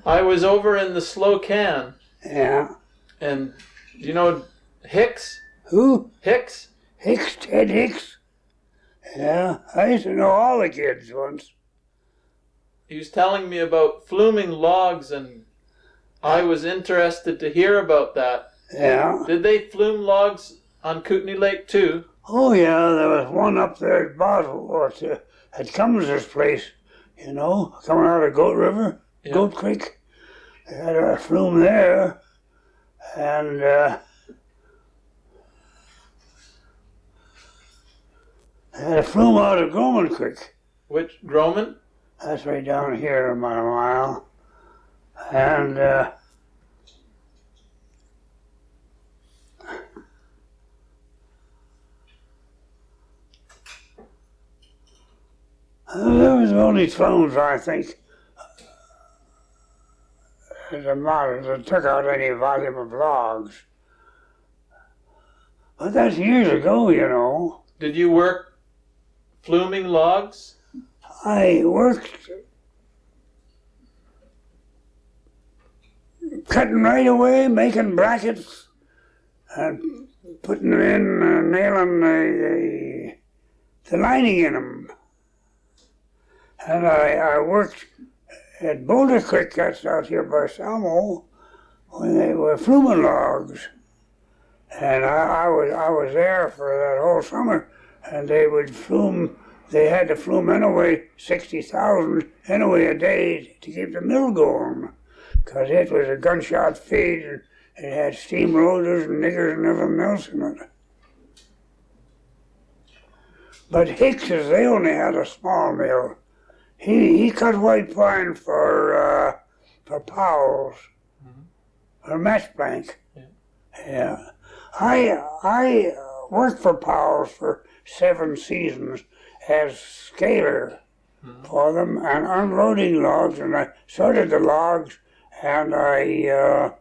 I was over in the Slow Can. Yeah. And you know Hicks? Who? Hicks? Hicks, Ted Hicks. Yeah, I used to know all the kids once. He was telling me about fluming logs, and I was interested to hear about that. Yeah. Did they flume logs on Kootenay Lake too? Oh yeah, there was one up there at Boswell, at Cummins' place, you know, coming out of Goat River, Yeah. Goat Creek. They had a flume there, and they had a flume out of Grohman Creek. Which, Grohman? That's right down here about a mile. And there was only flumes, I think, that took out any volume of logs. But that's years ago, you know. Did you work fluming logs? I worked cutting right away, making brackets, and putting them in, nailing the lining in them. And I worked at Boulder Creek, that's out here by Salmo, when they were fluming logs. And I was there for that whole summer, and they would flume. They had to flume anyway 60,000 anyway a day to keep the mill going, because it was a gunshot feed, and it had steam loaders and niggers and everything else in it. But Hicks's, they only had a small mill. He cut white pine for Powell's, or match blank. Yeah. I worked for Powell's for 7 seasons as scaler for them and unloading logs, and I sorted the logs, and I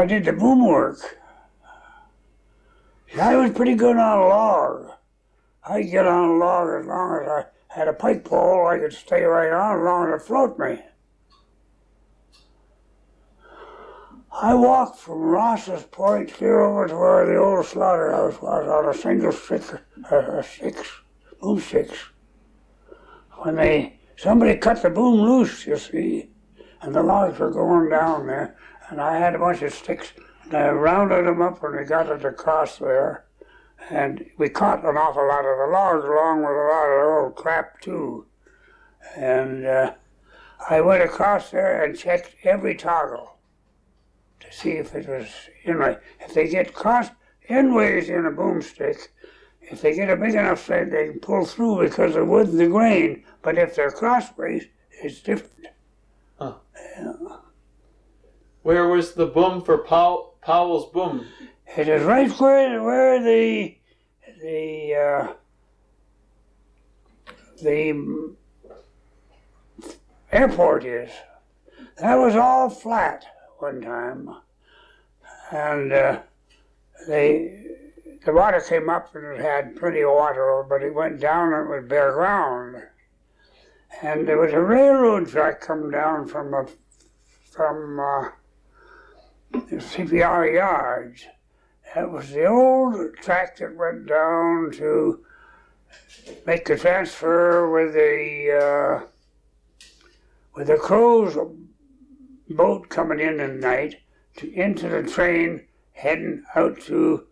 did the boom work. I was pretty good on a log. I'd get on a log as long as I had a pike pole. I could stay right on as long as it float me. I walked from Ross's Point clear over to where the old slaughterhouse was on a single boom sticks. When somebody cut the boom loose, you see, and the logs were going down there, and I had a bunch of sticks, and I rounded them up when we got it across there, and we caught an awful lot of the logs along with a lot of the old crap too. And I went across there and checked every toggle to see if it was, if they get crossed endways in a boomstick, if they get a big enough thread, they can pull through because of wood and the grain. But if they're crossways, it's different. Huh. Yeah. Where was the boom for Powell's boom? It is right where the airport is. That was all flat one time, and the water came up and it had plenty of water, but it went down and it was bare ground. And there was a railroad track coming down from the CPR yards. That was the old track that went down to make the transfer with the Crow's boat coming in at night into the train heading out to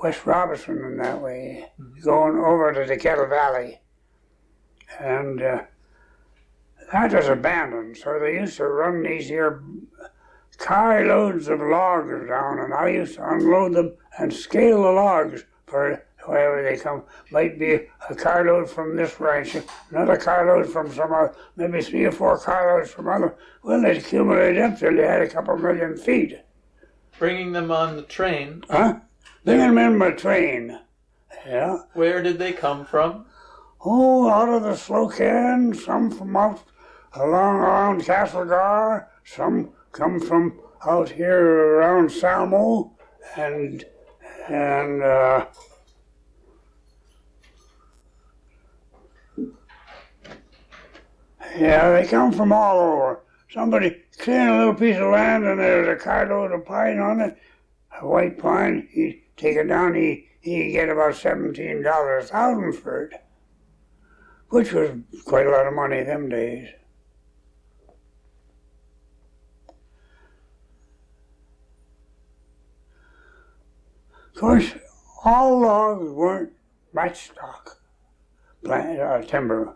West Robinson and that way, going over to the Kettle Valley. And that was abandoned, so they used to run these here carloads of logs down, and I used to unload them and scale the logs for wherever they come. Might be a carload from this ranch, another carload from some other, maybe 3 or 4 carloads from other. Well, they accumulated up till they had a couple million feet. Bringing them on the train? Huh? Bringing them in by train. Yeah. Where did they come from? Oh, out of the Slocan, some from out around Castlegar, some come from out here around Salmo, and Yeah, they come from all over. Somebody clearing a little piece of land and there's a carload of pine on it, a white pine, he'd take it down, he'd get about $17 a thousand for it, which was quite a lot of money them days. Of course, all logs weren't match stock timber.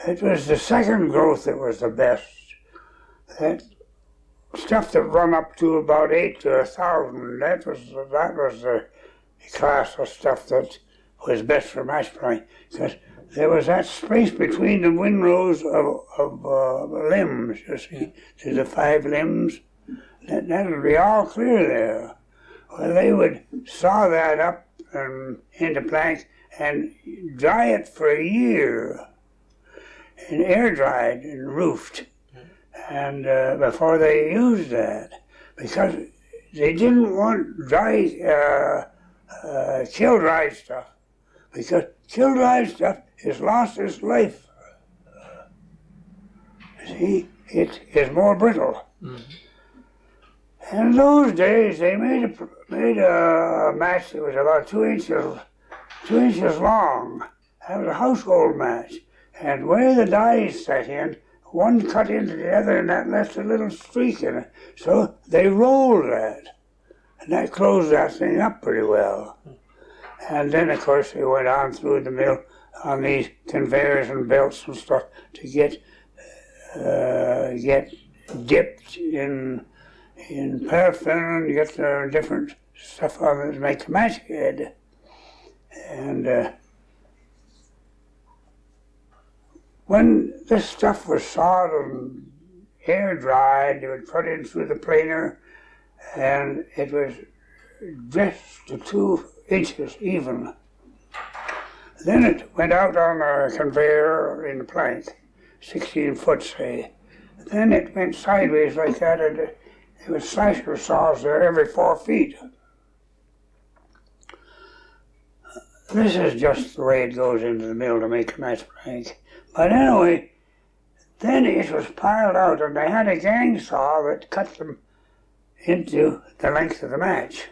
It was the second growth that was the best. That stuff that run up to about 8 to 1,000, that was the class of stuff that was best for match plying, because there was that space between the windrows of limbs, you see, to the 5 limbs. That would be all clear there. Well, they would saw that up and into plank and dry it for a year, and air dried and roofed, and before they used that, because they didn't want dry, kill dry stuff, because kill dry stuff has lost its life. See, it is more brittle. Mm-hmm. And in those days, they made a match that was about 2 inches long. That was a household match. And where the dies set in, one cut into the other, and that left a little streak in it. So they rolled that, and that closed that thing up pretty well. And then, of course, they went on through the mill on these conveyors and belts and stuff to get dipped in paraffin and get the different stuff on it to make the match head. And when this stuff was sawed and air dried, they would put it through the planer, and it was just to 2 inches even. Then it went out on a conveyor in the plank, 16 foot say. Then it went sideways like that, and there was slasher saws there every 4 feet. This is just the way it goes into the mill to make a match plank. But anyway, then it was piled out, and they had a gang saw that cut them into the length of the match,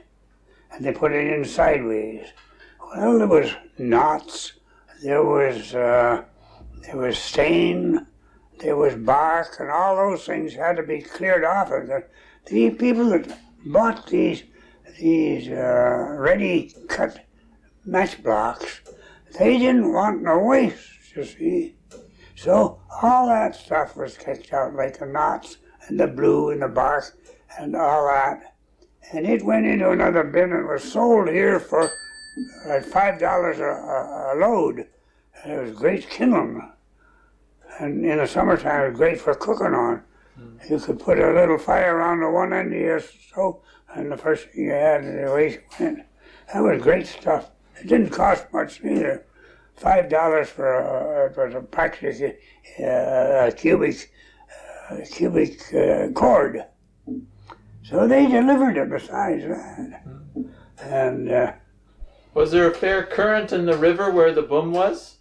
and they put it in sideways. Well, there was knots, there was stain, there was bark, and all those things had to be cleared off of it. The people that bought these ready-cut match blocks, they didn't want no waste, you see. So all that stuff was kicked out, like the knots and the blue and the bark and all that. And it went into another bin and was sold here for $5 a load. And it was great kindling. And in the summertime, it was great for cooking on. You could put a little fire on the one end of your stove, and the first thing you had, the way it went. That was great stuff. It didn't cost much either. $5 for it was practically a cubic cord. So they delivered it besides that. And was there a fair current in the river where the boom was?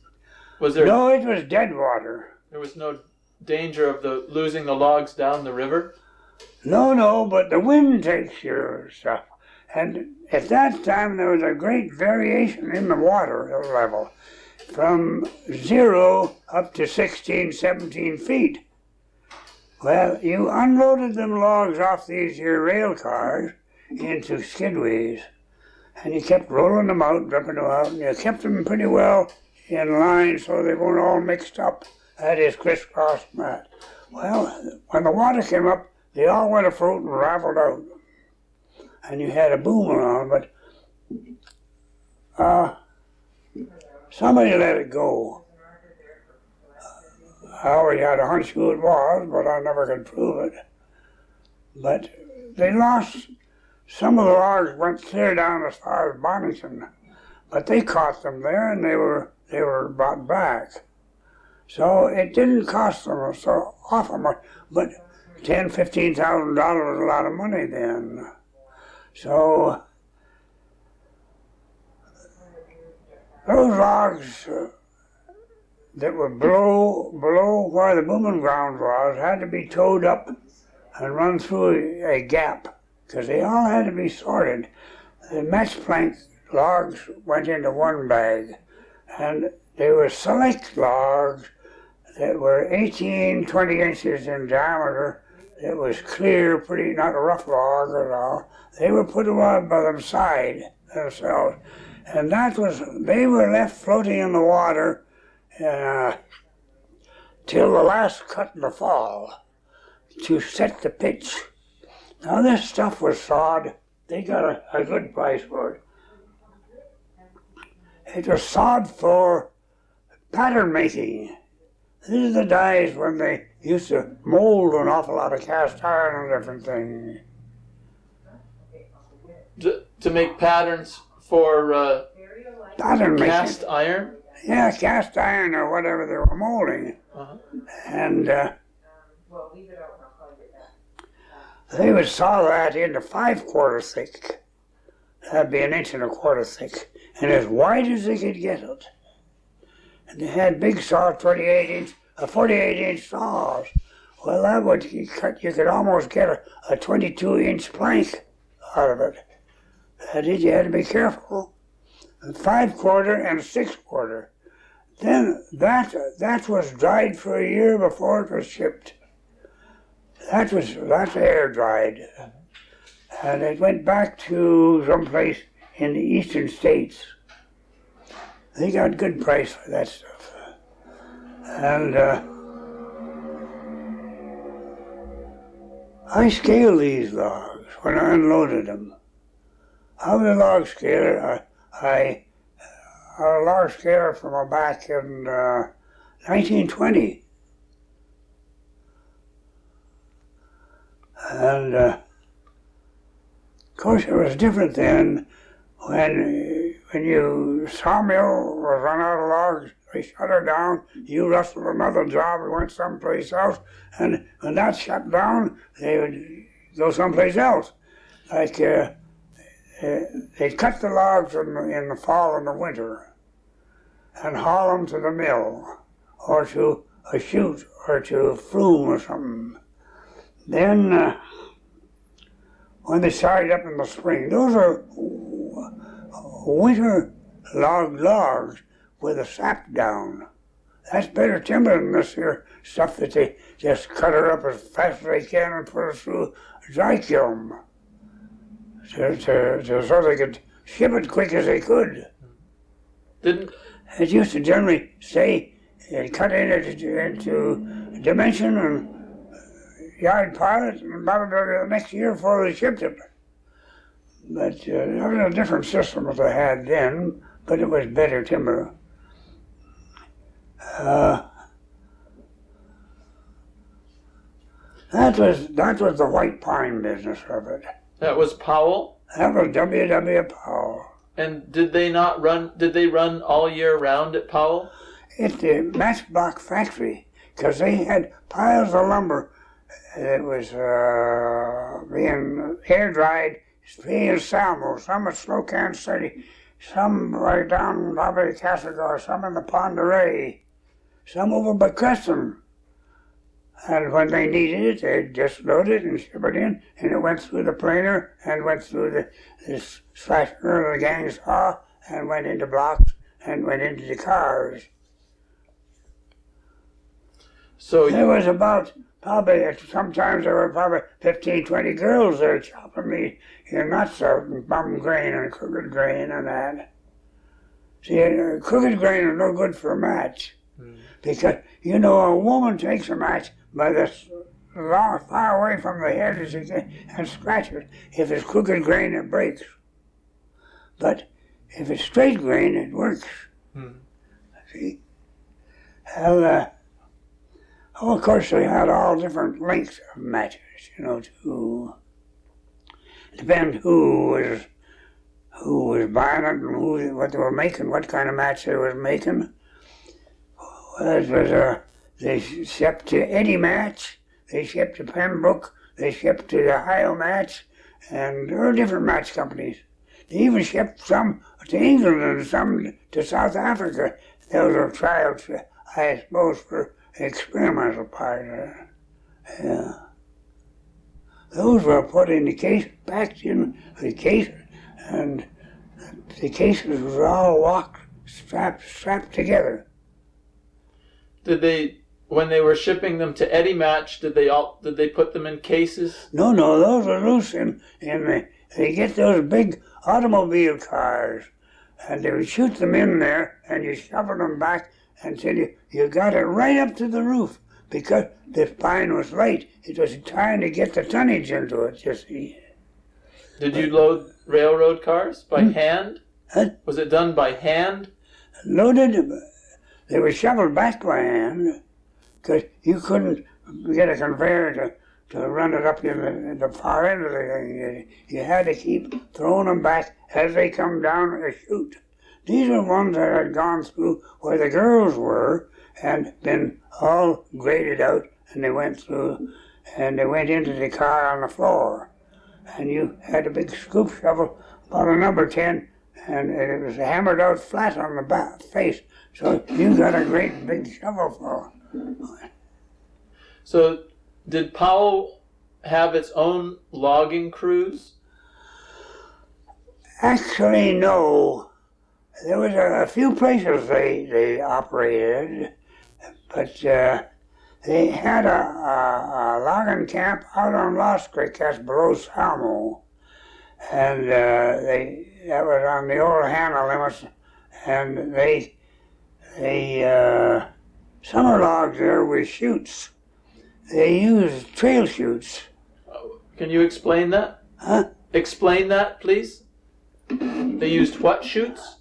Was there? No, it was dead water. There was no danger of losing the logs down the river? No, but the wind takes your stuff. And at that time, there was a great variation in the water level, from 0 up to 16, 17 feet. Well, you unloaded them logs off these here rail cars into skidways, and you kept rolling them out, dumping them out, and you kept them pretty well in line so they weren't all mixed up. That is crisscross mat. Well, when the water came up, they all went afloat and raveled out. And you had a boom around, but somebody let it go. I already had a hunch who it was, but I never could prove it. But they lost, some of the logs went clear down as far as Bonington, but they caught them there and they were brought back. So it didn't cost them so awful much, but $10,000, $15,000 was a lot of money then. So those logs, that were below where the booming ground was had to be towed up and run through a gap, because they all had to be sorted. The match plank logs went into one bag, and there were select logs that were 18, 20 inches in diameter. It was clear, pretty, not a rough log at all. They were put on by themselves, and they were left floating in the water till the last cut in the fall to set the pitch. Now this stuff was sawed. They got a good price for it. It was sawed for pattern making. These are the days when they used to mold an awful lot of cast iron and different things. To make patterns for Pattern cast making. iron? Yeah, cast iron or whatever they were molding. And they would saw that into 5/4 thick. That'd be 1.25 inches thick, and as wide as they could get it. And they had big saw, 48-inch saws. Well, that would you could almost get a 22-inch plank out of it. You had to be careful. 5/4 and 6/4. Then that was dried for a year before it was shipped. That's air dried, and it went back to someplace in the eastern states. They got good price for that stuff, and I scaled these logs when I unloaded them. I was a log scaler. I a log scaler from back in 1920. And of course it was different then when sawmill was run out of logs, they shut her down, you rustled another job or went someplace else, and when that shut down, they would go someplace else. Like they'd cut the logs in the fall and the winter and haul them to the mill or to a chute or to a flume or something. Then when they started up in the spring, those are winter logs with the sap down. That's better timber than this here stuff that they just cut her up as fast as they can and put her through a dry kiln so they could ship it quick as they could. It used to generally say it cut into dimension and yard pilot and about the next year before they shipped it. But that was a different system that they had then, but it was better timber. That was the white pine business of it. That was Powell? That was WW Powell. And did they run all year round at Powell? At the match block factory, because they had piles of lumber that was being air dried, being salvo, some at Slocan City, some right down probably Castlegar, some in the Pond Array, some over by Crescent. And when they needed it, they'd just load it and ship it in, and it went through the planer and went through the slasher or the gang saw and went into blocks and went into the cars. So there was about sometimes there were probably 15, 20 girls there chopping me your nuts out and bum grain and crooked grain and that. See, crooked grain is no good for a match. Because, a woman takes a match by this far away from the head as she can and scratches it. If it's crooked grain, it breaks. But if it's straight grain, it works. See? Well, of course, they had all different lengths of matches, to depend who was buying it and what they were making, what kind of match they were making. Well, it was they shipped to Eddie Match, they shipped to Pembroke, they shipped to the Ohio Match, and there were different match companies. They even shipped some to England and some to South Africa. Those were trials. I suppose for the experimental part of it. Yeah. Those were put in the case, packed in the case, and the cases were all locked, strapped together. Did they, when they were shipping them to Eddy Match, did they put them in cases? No, those were loose they get those big automobile cars, and they would shoot them in there, and you shovel them back until you got it right up to the roof, because the pine was light. It was trying to get the tonnage into it, you see. Did you load railroad cars by hand? Huh? Was it done by hand? Loaded, they were shoveled back by hand, because you couldn't get a conveyor to run it up in the far end of the thing. You had to keep throwing them back as they come down a chute. These are ones that had gone through where the girls were and been all graded out, and they went through, and they went into the car on the floor. And you had a big scoop shovel, about a number 10, and it was hammered out flat on the back face. So you got a great big shovel full. So did Powell have its own logging crews? Actually, no. There was a few places they operated, but they had a logging camp out on Lost Creek, that's below Salmo, and that was on the old Hannah limits, and they summer logs there with chutes. They used trail chutes. Can you explain that? Huh? Explain that, please. They used what chutes?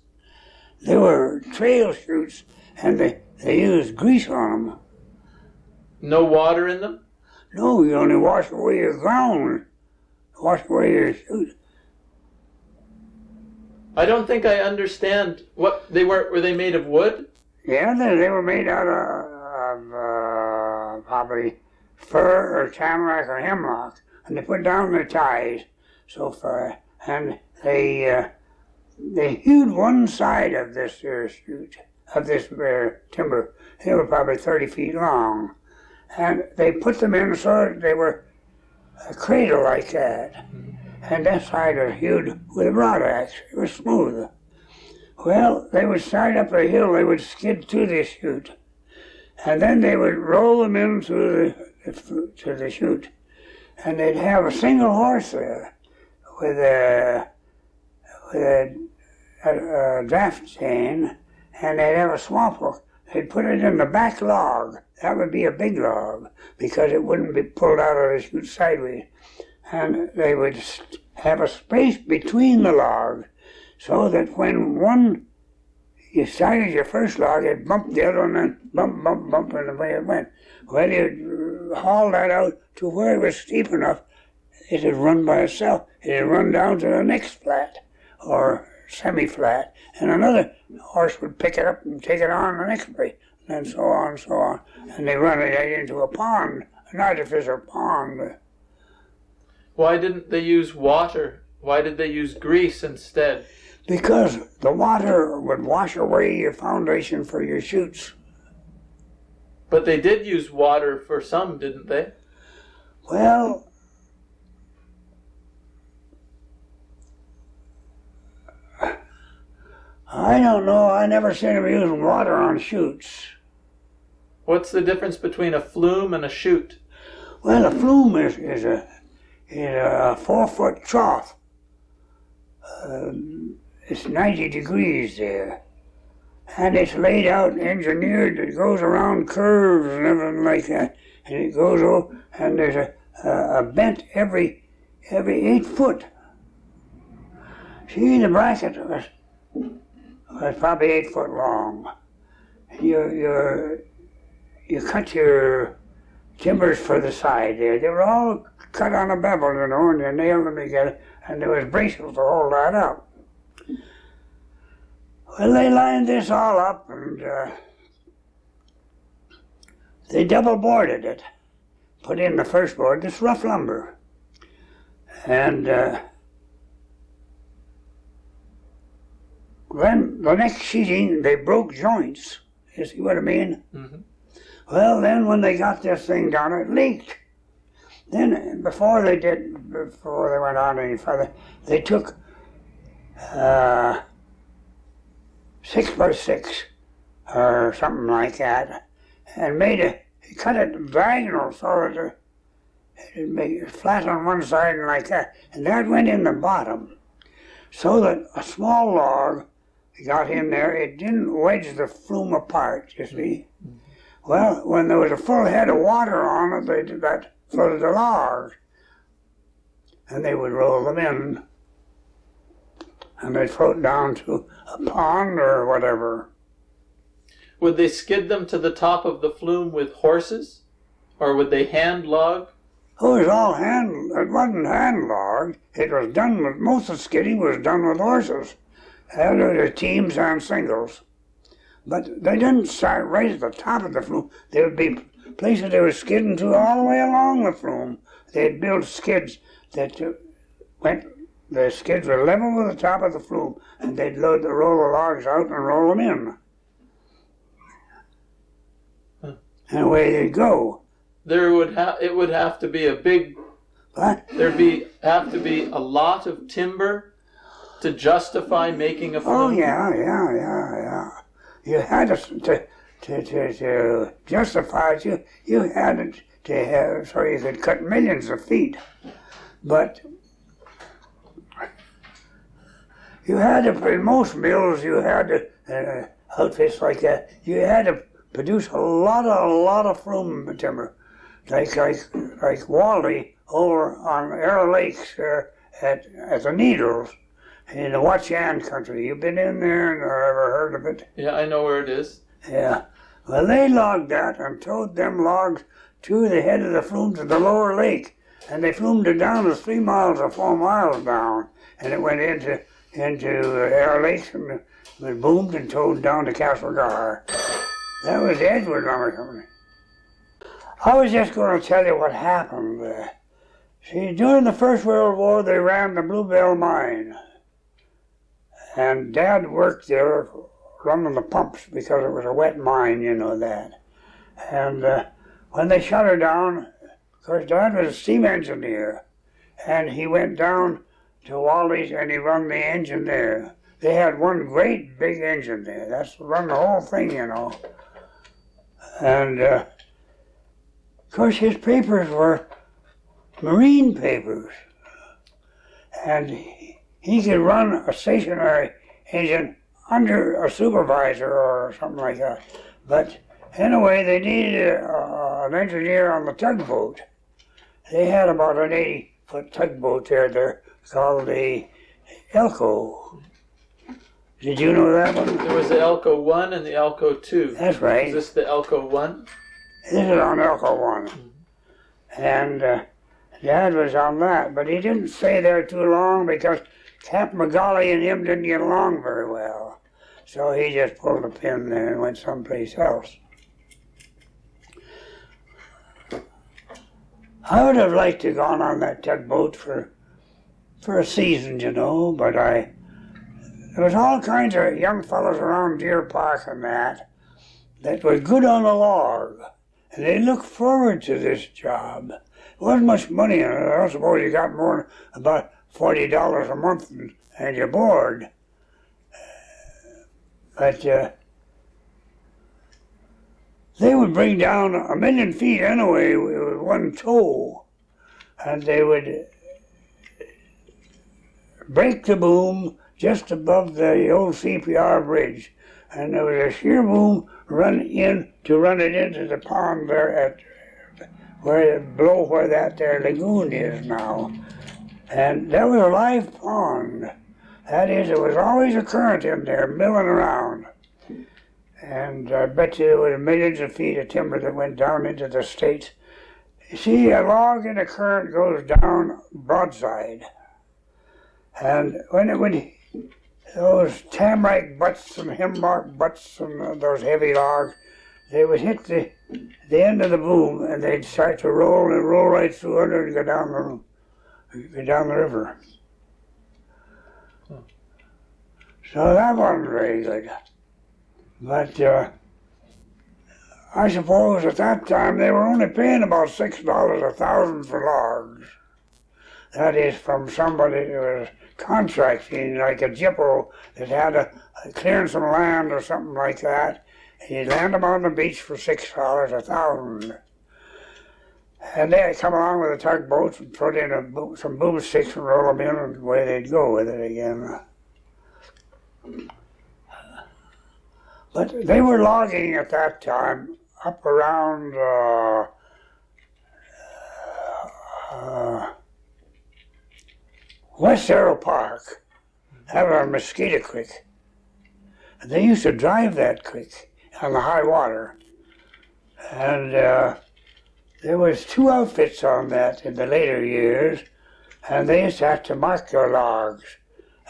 They were trail chutes, and they used grease on them. No water in them? No, you only wash away your ground, wash away your chute. I don't think I understand what they were. Were they made of wood? Yeah, they were made out of probably fir or tamarack or hemlock, and they put down the ties so far, and they hewed one side of this chute, of this timber. They were probably 30 feet long, and they put them in so that they were a cradle like that, and that side was hewed with a rod axe. It was smooth. Well, they would start up a hill, they would skid to the chute, and then they would roll them into to the chute, and they'd have a single horse there with a draft chain, and they'd have a swamp hook. They'd put it in the back log. That would be a big log, because it wouldn't be pulled out of the chute sideways. And they would have a space between the logs, so that when you started your first log, it bumped the other one, and bump, and the way it went. Well, you'd haul that out to where it was steep enough, it'd run by itself. It'd run down to the next flat, or semi-flat, and another horse would pick it up and take it on the next place, and so on, and they run it into a pond, an artificial pond. Why didn't they use water? Why did they use grease instead? Because the water would wash away your foundation for your chutes. But they did use water for some, didn't they? Well, I don't know. I never seen them using water on chutes. What's the difference between a flume and a chute? Well, a flume is a 4-foot trough. It's 90 degrees there. And it's laid out and engineered. It goes around curves and everything like that. And it goes over, and there's a bent every 8 foot. See, the bracket was probably 8 foot long. You cut your timbers for the side there. They were all cut on a bevel, you know, and you nailed them together, and there was braces to hold that up. Well, they lined this all up, and they double boarded it, put in the first board, this rough lumber, and then the next sheeting, they broke joints You see what I mean? Mm-hmm. Well, then when they got this thing down, it leaked. Then before they went on any further, they took 6x6 or something like that, and cut it diagonal so that it'd make it flat on one side and like that, and that went in the bottom, so that a small log got in there. It didn't wedge the flume apart, you see. Mm-hmm. Well, when there was a full head of water on it, that floated the logs, and they would roll them in, and they'd float down to a pond or whatever. Would they skid them to the top of the flume with horses, or would they hand log? Oh, it was all hand. It wasn't hand logged. It was done with, most of the skidding was done with horses, either teams and singles. But they didn't start right at the top of the flume. There would be places they were skidding to all the way along the flume. They'd build skids that the skids were level with the top of the flume, and they'd roll the logs out and roll them in. And away they'd go. It would have to be a big. What? Have to be a lot of timber to justify making a flume. Oh yeah. You had to justify it. You had to have so you could cut millions of feet, but you had to. In most mills, you had to outfits like that. You had to produce a lot of flume timber. Like Wally over on Arrow Lakes at the Needles in the Watchand country. You've been in there and ever heard of it? Yeah, I know where it is. Yeah. Well, they logged that and towed them logs to the head of the flume to the lower lake, and they flumed it down to 3 miles or 4 miles down, and it went into Arrow Lakes and was boomed and towed down to Castlegar. That was the Edward Lumber Company. I was just going to tell you what happened. See, during the First World War, they ran the Bluebell mine. And Dad worked there running the pumps because it was a wet mine, you know that. And when they shut her down, of course, Dad was a steam engineer. And he went down to Wally's and he run the engine there. They had one great big engine there. That's run the whole thing, you know. And of course, his papers were marine papers, and he could run a stationary engine under a supervisor or something like that. But anyway, they needed an engineer on the tugboat. They had about an 80-foot tugboat there called the Elco. Did you know that one? There was the Elco I and the Elco II. That's right. Is this the Elco I? This is on Elco I. And Dad was on that, but he didn't stay there too long because Captain McGolly and him didn't get along very well. So he just pulled a pin there and went someplace else. I would have liked to have gone on that tugboat for a season, you know, but there was all kinds of young fellows around Deer Park and that were good on a log. And they looked forward to this job. There wasn't much money in it. I don't suppose you got more than about $40 a month and you're bored. But they would bring down 1,000,000 feet anyway with one tow. And they would break the boom just above the old CPR bridge. And there was a sheer boom run it into the pond there where that there lagoon is now. And that was a live pond. That is, there was always a current in there milling around. And I bet you there were millions of feet of timber that went down into the States. You see, a log in a current goes down broadside. And when it would, those tamarack butts and hemlock butts and those heavy logs, they would hit the end of the boom and they'd start to roll and roll right through under and go down the river. So that wasn't very good. But I suppose at that time they were only paying about $6 a thousand for logs. That is from somebody who was contracting, like a gyppo that had a clearing some land or something like that. He'd land them on the beach for $6 a thousand. And they'd come along with the tugboats and put in some boomsticks and roll them in, and away they'd go with it again. But they were logging at that time up around West Arrow Park, out on Mosquito Creek. And they used to drive that creek on the high water. And there was 2 outfits on that in the later years, and they used to have to mark their logs.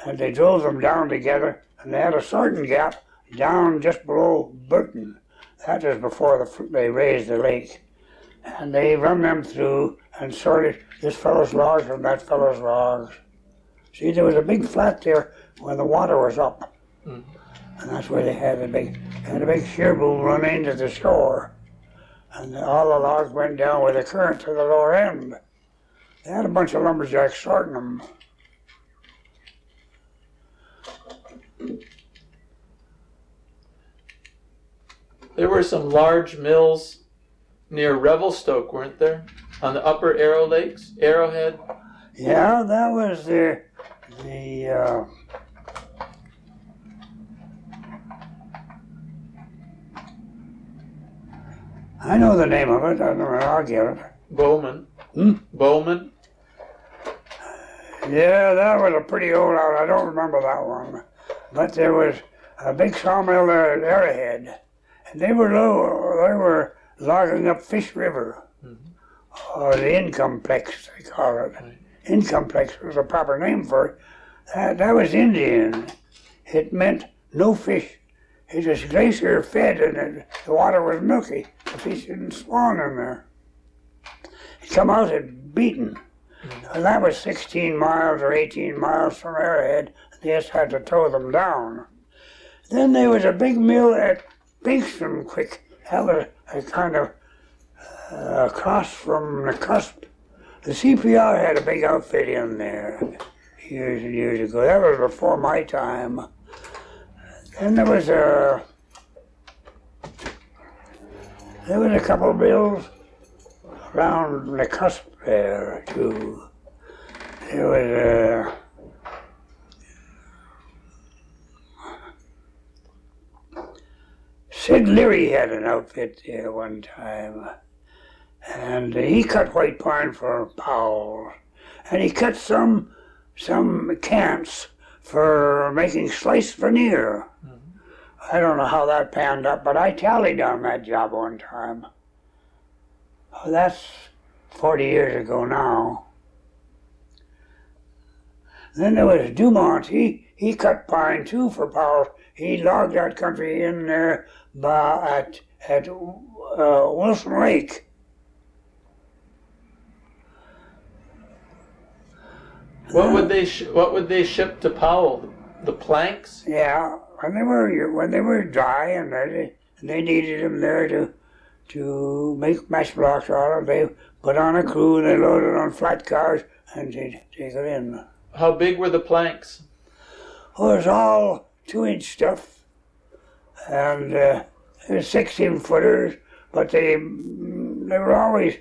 And they drove them down together, and they had a sorting gap down just below Burton. That was before they raised the lake. And they run them through and sorted this fellow's logs from that fellow's logs. See, there was a big flat there when the water was up. Mm-hmm. And that's where they had a big shear boom run into the shore. And all the logs went down with the current to the lower end. They had a bunch of lumberjacks sorting them. There were some large mills near Revelstoke, weren't there? On the upper Arrow Lakes, Arrowhead? Yeah, that was I know the name of it. I don't know, I'll get it. Bowman. Bowman? Yeah, that was a pretty old out. I don't remember that one. But there was a big sawmill there at Arrowhead. And they were logging up Fish River, or the Incomplex, they call it. Right. Incomplex was a proper name for it. That was Indian. It meant no fish. It was glacier fed, and the water was milky. The fish didn't spawn in there. It come out at Beaton. And that was 16 miles or 18 miles from Arrowhead. They just had to tow them down. Then there was a big mill at Bingston Creek. That was a kind of across from the cusp. The CPR had a big outfit in there years and years ago. That was before my time. Then there was a couple of mills around the cusp there too. There was Sid Leary had an outfit there one time, and he cut white pine for Powell, and he cut some cants for making sliced veneer. I don't know how that panned up, but I tallied on that job one time. Oh, that's 40 years ago now. Then there was Dumont. He cut pine too for Powell. He logged that country in there at Wilson Lake. What would they ship to Powell? The planks? Yeah, when they were dry and they needed them there to make match blocks out of. They put on a crew and they loaded on flat cars and they'd take it in. How big were the planks? Oh, it was all 2-inch stuff, and it was 16-footers, but they were always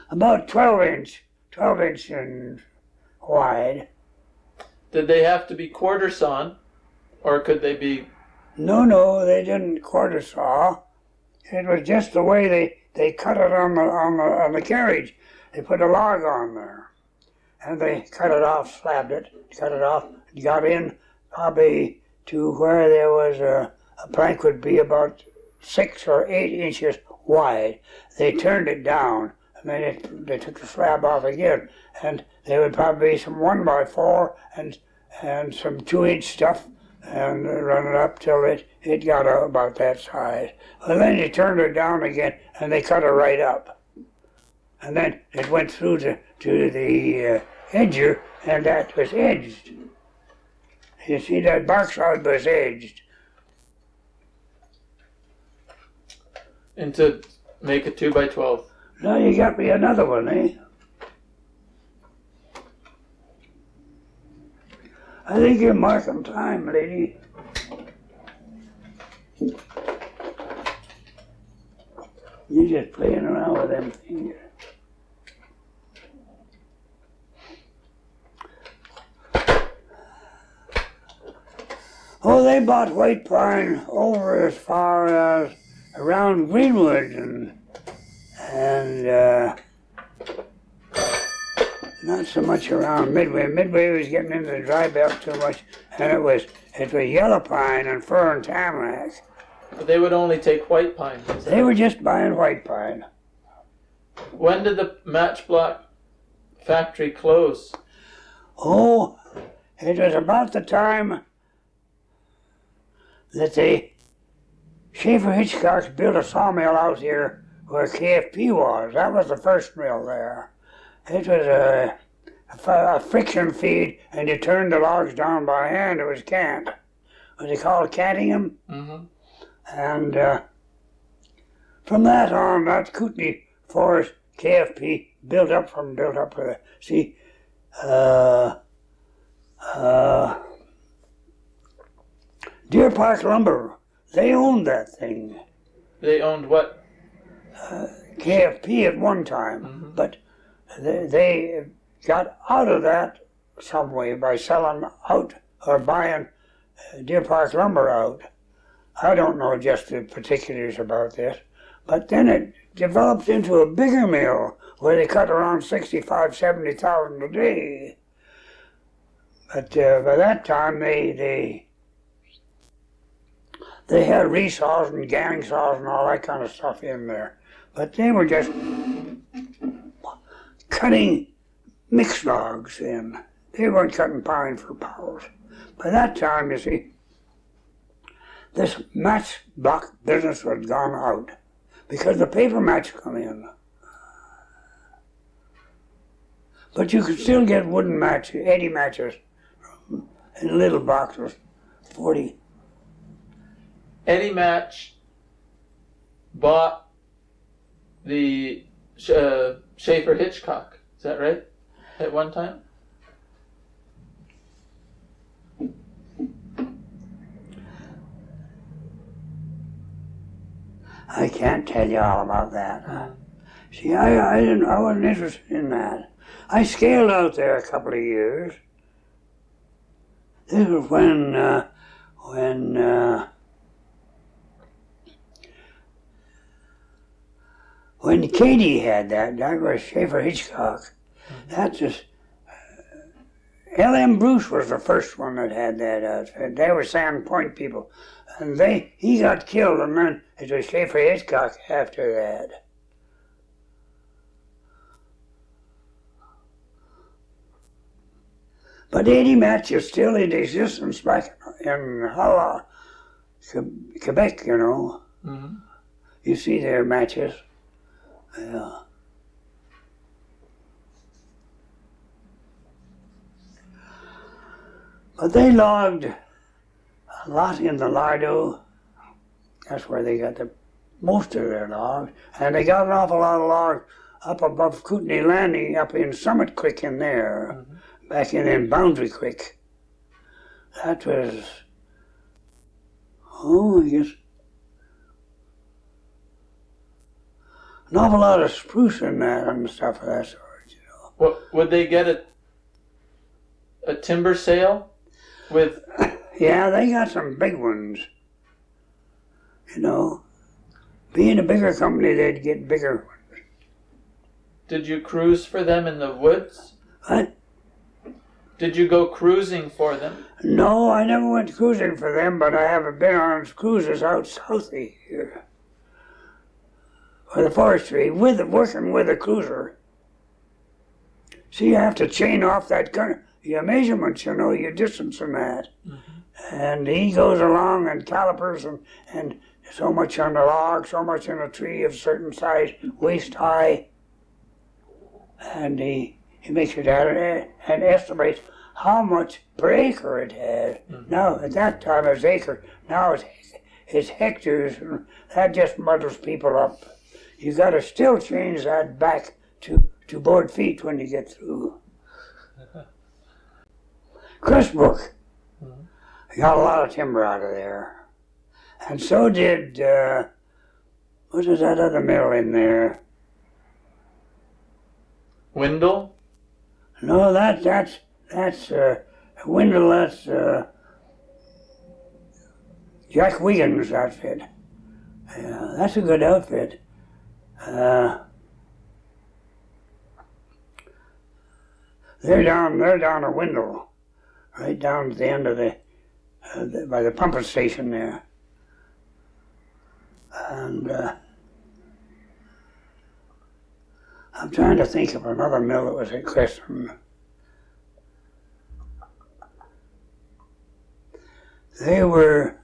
about 12-inch and wide. Did they have to be quarter sawn, or could they be? No, they didn't quarter saw. It was just the way they cut it on the carriage. They put a log on there, and they cut it off, slabbed it, cut it off, got in probably to where there was a plank would be about 6 or 8 inches wide. They turned it down, and then they took the slab off again, and there would probably be some 1x4 and some 2-inch stuff, and run it up till it got about that size. Well, then you turned it down again, and they cut it right up. And then it went through to the edger, and that was edged. You see, that box side was edged. into make a 2x12. Now you got me another one, eh? I think you're marking time, lady. You're just playing around with them things. Oh, they bought white pine over as far as around Greenwood and not so much around Midway. Midway was getting into the dry belt too much, and it was yellow pine and fir and tamarack. But they would only take white pine. They were just buying white pine. When did the match block factory close? Oh, it was about the time that the Schaefer Hitchcocks built a sawmill out here where KFP was. That was the first mill there. It was a friction feed, and you turned the logs down by hand. It was cant. Was it called canting them? Mm-hmm. And from that on, that Kootenay Forest KFP built up with it. See, Deer Park Lumber, they owned that thing. They owned what? KFP at one time, but they got out of that some way by selling out or buying Deer Park Lumber out. I don't know just the particulars about this, but then it developed into a bigger mill where they cut around 65,000, 70,000 a day. But by that time they had resaws and gang saws and all that kind of stuff in there. But they were just cutting mixed logs in. They weren't cutting pine for Powell's. By that time, you see, this match block business had gone out because the paper match come in. But you could still get wooden matches, 80 matches in little boxes, 40. Eddie Match bought the Schaefer Hitchcock. Is that right? At one time? I can't tell you all about that. See, I wasn't interested in that. I scaled out there a couple of years. This was when Katie had that was Schaefer Hitchcock. That just L.M. Bruce was the first one that had that outfit. They were Sand Point people, and he got killed, and then it was Schaefer Hitchcock after that. But 80 Match is still in existence back in Hull, Quebec, you know. Mm-hmm. You see their matches. Yeah. But they logged a lot in the Lardo. That's where they got most of their logs. And they got an awful lot of logs up above Kootenay Landing, up in Summit Creek in there, back in Boundary Creek. That was, I guess, an awful lot of spruce in that and stuff of that sort, you know. What, would they get a timber sale with? Yeah, they got some big ones. You know, being a bigger company, they'd get bigger ones. Did you cruise for them in the woods? What? Did you go cruising for them? No, I never went cruising for them, but I have been on cruises out south of here. For the forestry, working with a cruiser. See, you have to chain off that gun, your measurements, you know, your distance and that. Mm-hmm. And he goes along and calipers and so much on the log, so much in a tree of certain size, waist high. And he makes it out and estimates how much per acre it has. Mm-hmm. Now, at that time it was acre. Now it's hectares, and that just muddles people up. You got to still change that back to board feet when you get through. Christbrook, got a lot of timber out of there. And so did, what is that other mill in there? Windle? No, that's Windle, that's Jack Wiggins' outfit. That's a good outfit. They're down at Windle, right down at the end of by the pumping station there. And I'm trying to think of another mill that was at Crescent. They were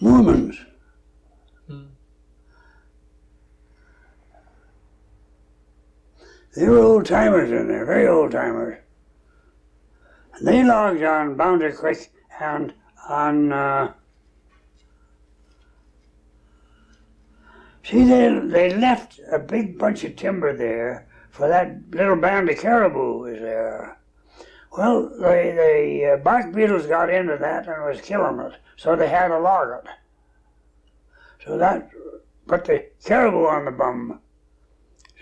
Mormons. They were old-timers in there, very old-timers. And they logged on Boundary Creek and on, see, they left a big bunch of timber there for that little band of caribou was there. Well, the bark beetles got into that and was killing it, so they had to log it. So that put the caribou on the bum.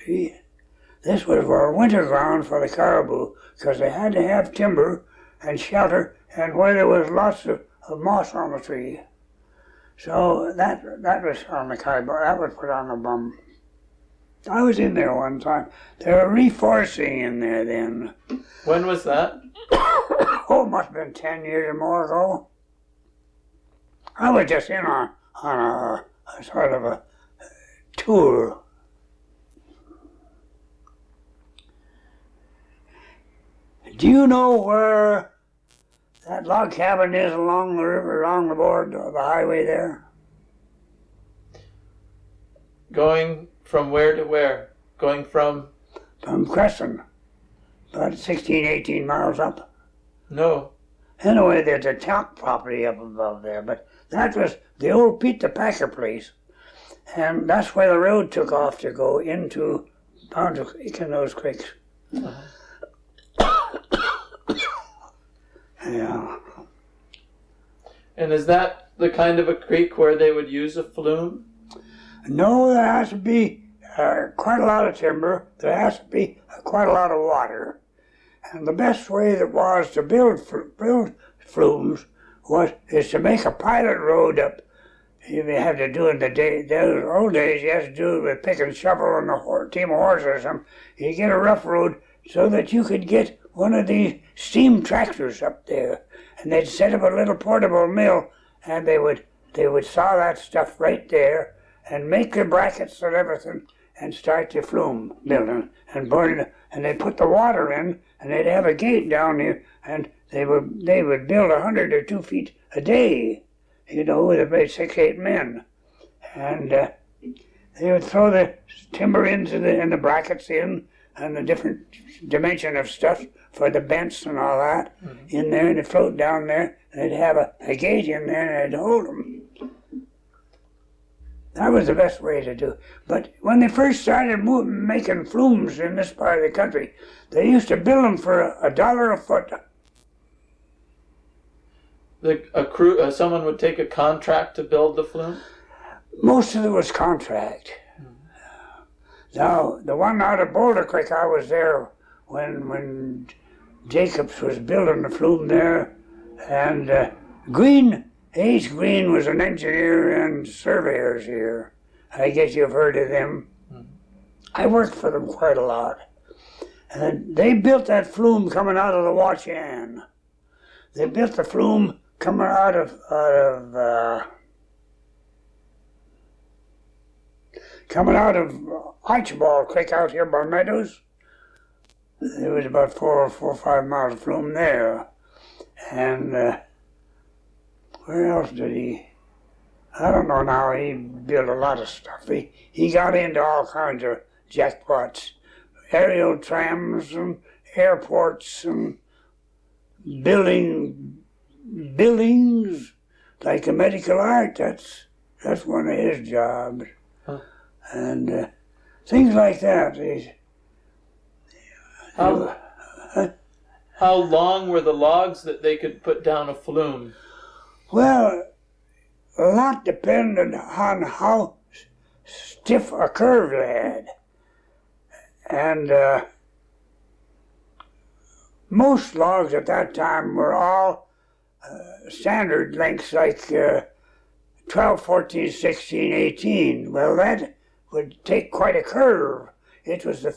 See, this was a winter ground for the caribou because they had to have timber and shelter and where there was lots of moss on the tree. So that was on the caribou, that was put on the bum. I was in there one time. They were reforesting in there then. When was that? Oh, it must have been 10 years or more ago. I was just in on a sort of a tour. Do you know where that log cabin is along the river, along the board, the highway there? Going from where to where? Going from? From Crescent, about 16, 18 miles up. No. Anyway, there's a talc property up above there, but that was the old Pete the Packer place. And that's where the road took off to go into Boundary Creek and those creeks. Uh-huh. Yeah. And is that the kind of a creek where they would use a flume? No, there has to be quite a lot of timber. There has to be quite a lot of water. And the best way that was to build flumes is to make a pilot road up. You have to do in those old days, you have to do it with pick and shovel and a team of horses or something. You get a rough road so that you could get one of these steam tractors up there. And they'd set up a little portable mill and they would saw that stuff right there and make the brackets and everything and start the flume building and burn it. And they'd put the water in and they'd have a gate down here and they would build 100 or 2 feet a day, you know, with about 6, 8 men. And they would throw the timber into the brackets in and the different dimension of stuff for the bents and all that in there, and they'd float down there, and they'd have a gate in there, and they'd hold them. That was the best way to do it. But when they first started making flumes in this part of the country, they used to build them for $1 a foot. Someone would take a contract to build the flume? Most of it was contract. Now, the one out of Boulder Creek, I was there when Jacobs was building the flume there, and Hayes Green was an engineer and surveyors here. I guess you've heard of them. I worked for them quite a lot. And they built that flume coming out of the Watchan. They built the flume coming out of Archibald Creek out here by Meadows. There was about 4 or 5 miles of flume there. And where else did he? I don't know now. He built a lot of stuff. He got into all kinds of jackpots, aerial trams and airports and buildings like a medical art. That's one of his jobs. Huh. And things like that. How long were the logs that they could put down a flume? Well, a lot depended on how stiff a curve they had. And most logs at that time were all standard lengths, like 12, 14, 16, 18. Well, that would take quite a curve. It was the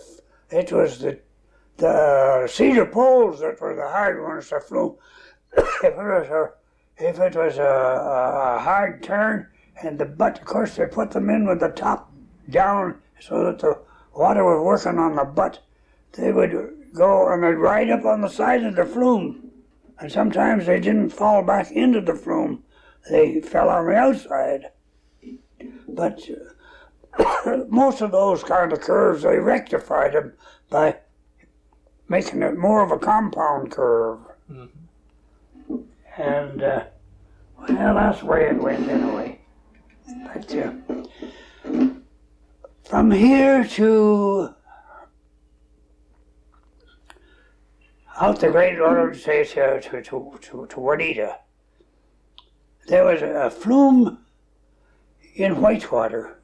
cedar poles that were the hard ones to flume. If it was a hard turn and the butt, of course, they put them in with the top down so that the water was working on the butt. They would go and they'd ride up on the side of the flume. And sometimes they didn't fall back into the flume. They fell on the outside. But most of those kind of curves, they rectified them by making it more of a compound curve. Mm-hmm. And, well, that's the way it went anyway. But from here to out the Great Northern States to Juanita, there was a flume in Whitewater.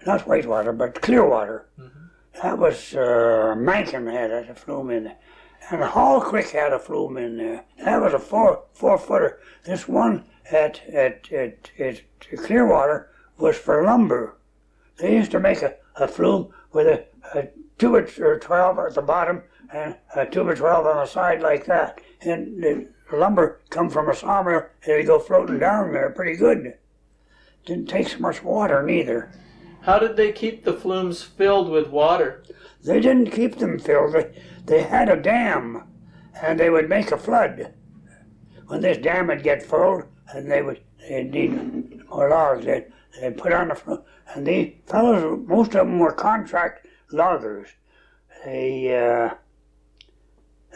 Not Whitewater, but Clearwater. Mm-hmm. That was Mankin had a flume in there. And Hall Creek had a flume in there. That was a four-footer. This one at Clearwater was for lumber. They used to make a flume with a 2x12 at the bottom and a 2x12 on the side like that. And the lumber come from a sawmill and it'd go floating down there pretty good. Didn't take so much water neither. How did they keep the flumes filled with water? They didn't keep them filled. They had a dam, and they would make a flood. When this dam would get full, and they'd need more logs, they'd put on the flume. And these fellows, most of them were contract loggers. They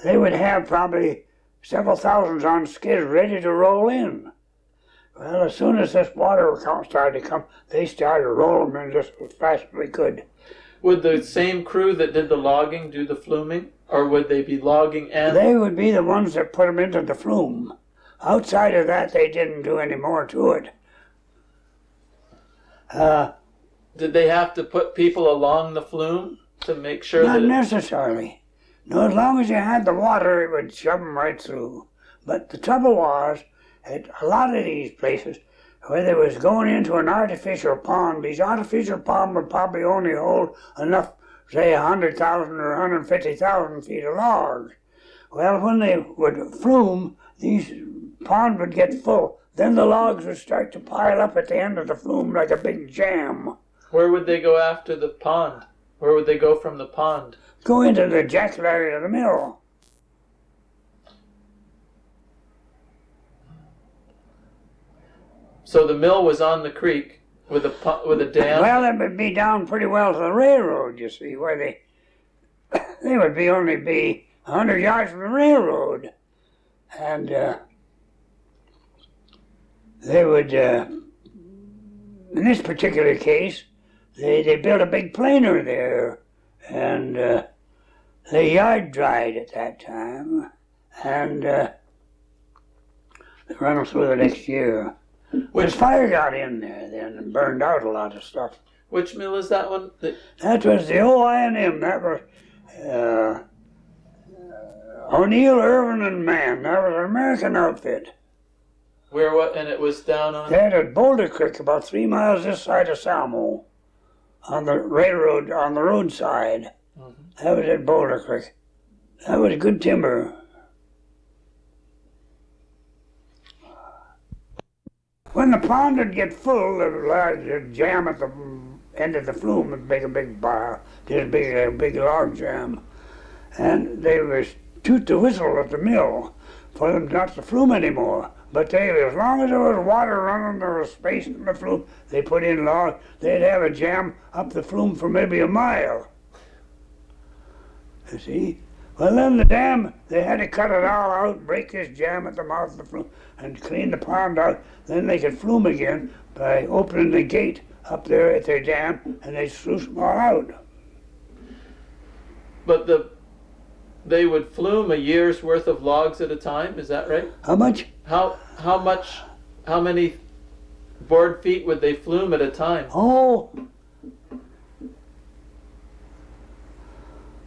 would have probably several thousands on skids ready to roll in. Well, as soon as this water started to come, they started rolling them in just as fast as they could. Would the same crew that did the logging do the fluming? Or would they be logging and... They would be the ones that put them into the flume. Outside of that, they didn't do any more to it. Did they have to put people along the flume to make sure Not that... Not necessarily. No, as long as you had the water, it would shove them right through. But the trouble was, at a lot of these places, where they was going into an artificial pond, these artificial ponds would probably only hold enough, say, 100,000 or 150,000 feet of logs. Well, when they would flume, these ponds would get full. Then the logs would start to pile up at the end of the flume like a big jam. Where would they go after the pond? Where would they go from the pond? Go into the jackal area of the mill. So the mill was on the creek with a dam? Well, it would be down pretty well to the railroad, you see, where they would only be 100 yards from the railroad. And they would, in this particular case, they built a big planer there, and the yard dried at that time, and they ran them through the next year. Which fire got in there then and burned out a lot of stuff. Which mill is that one? That was the O-I-N-M. That was O'Neill, Irvin, and Mann. That was an American outfit. Where what? And it was down on? That at Boulder Creek, about 3 miles this side of Salmo, on the railroad, on the roadside. Mm-hmm. That was at Boulder Creek. That was good timber. When the pond would get full, the jam at the end of the flume would make a big bar, just a big log jam. And they would toot the whistle at the mill. for them not to flume anymore. But as long as there was water running, there was space in the flume, they put in logs, they'd have a jam up the flume for maybe a mile. You see? Well, then the dam, they had to cut it all out, break this jam at the mouth of the flume, and clean the pond out. Then they could flume again by opening the gate up there at their dam, and they'd sluice them all out. But they would flume a year's worth of logs at a time, is that right? How much? How many board feet would they flume at a time? Oh,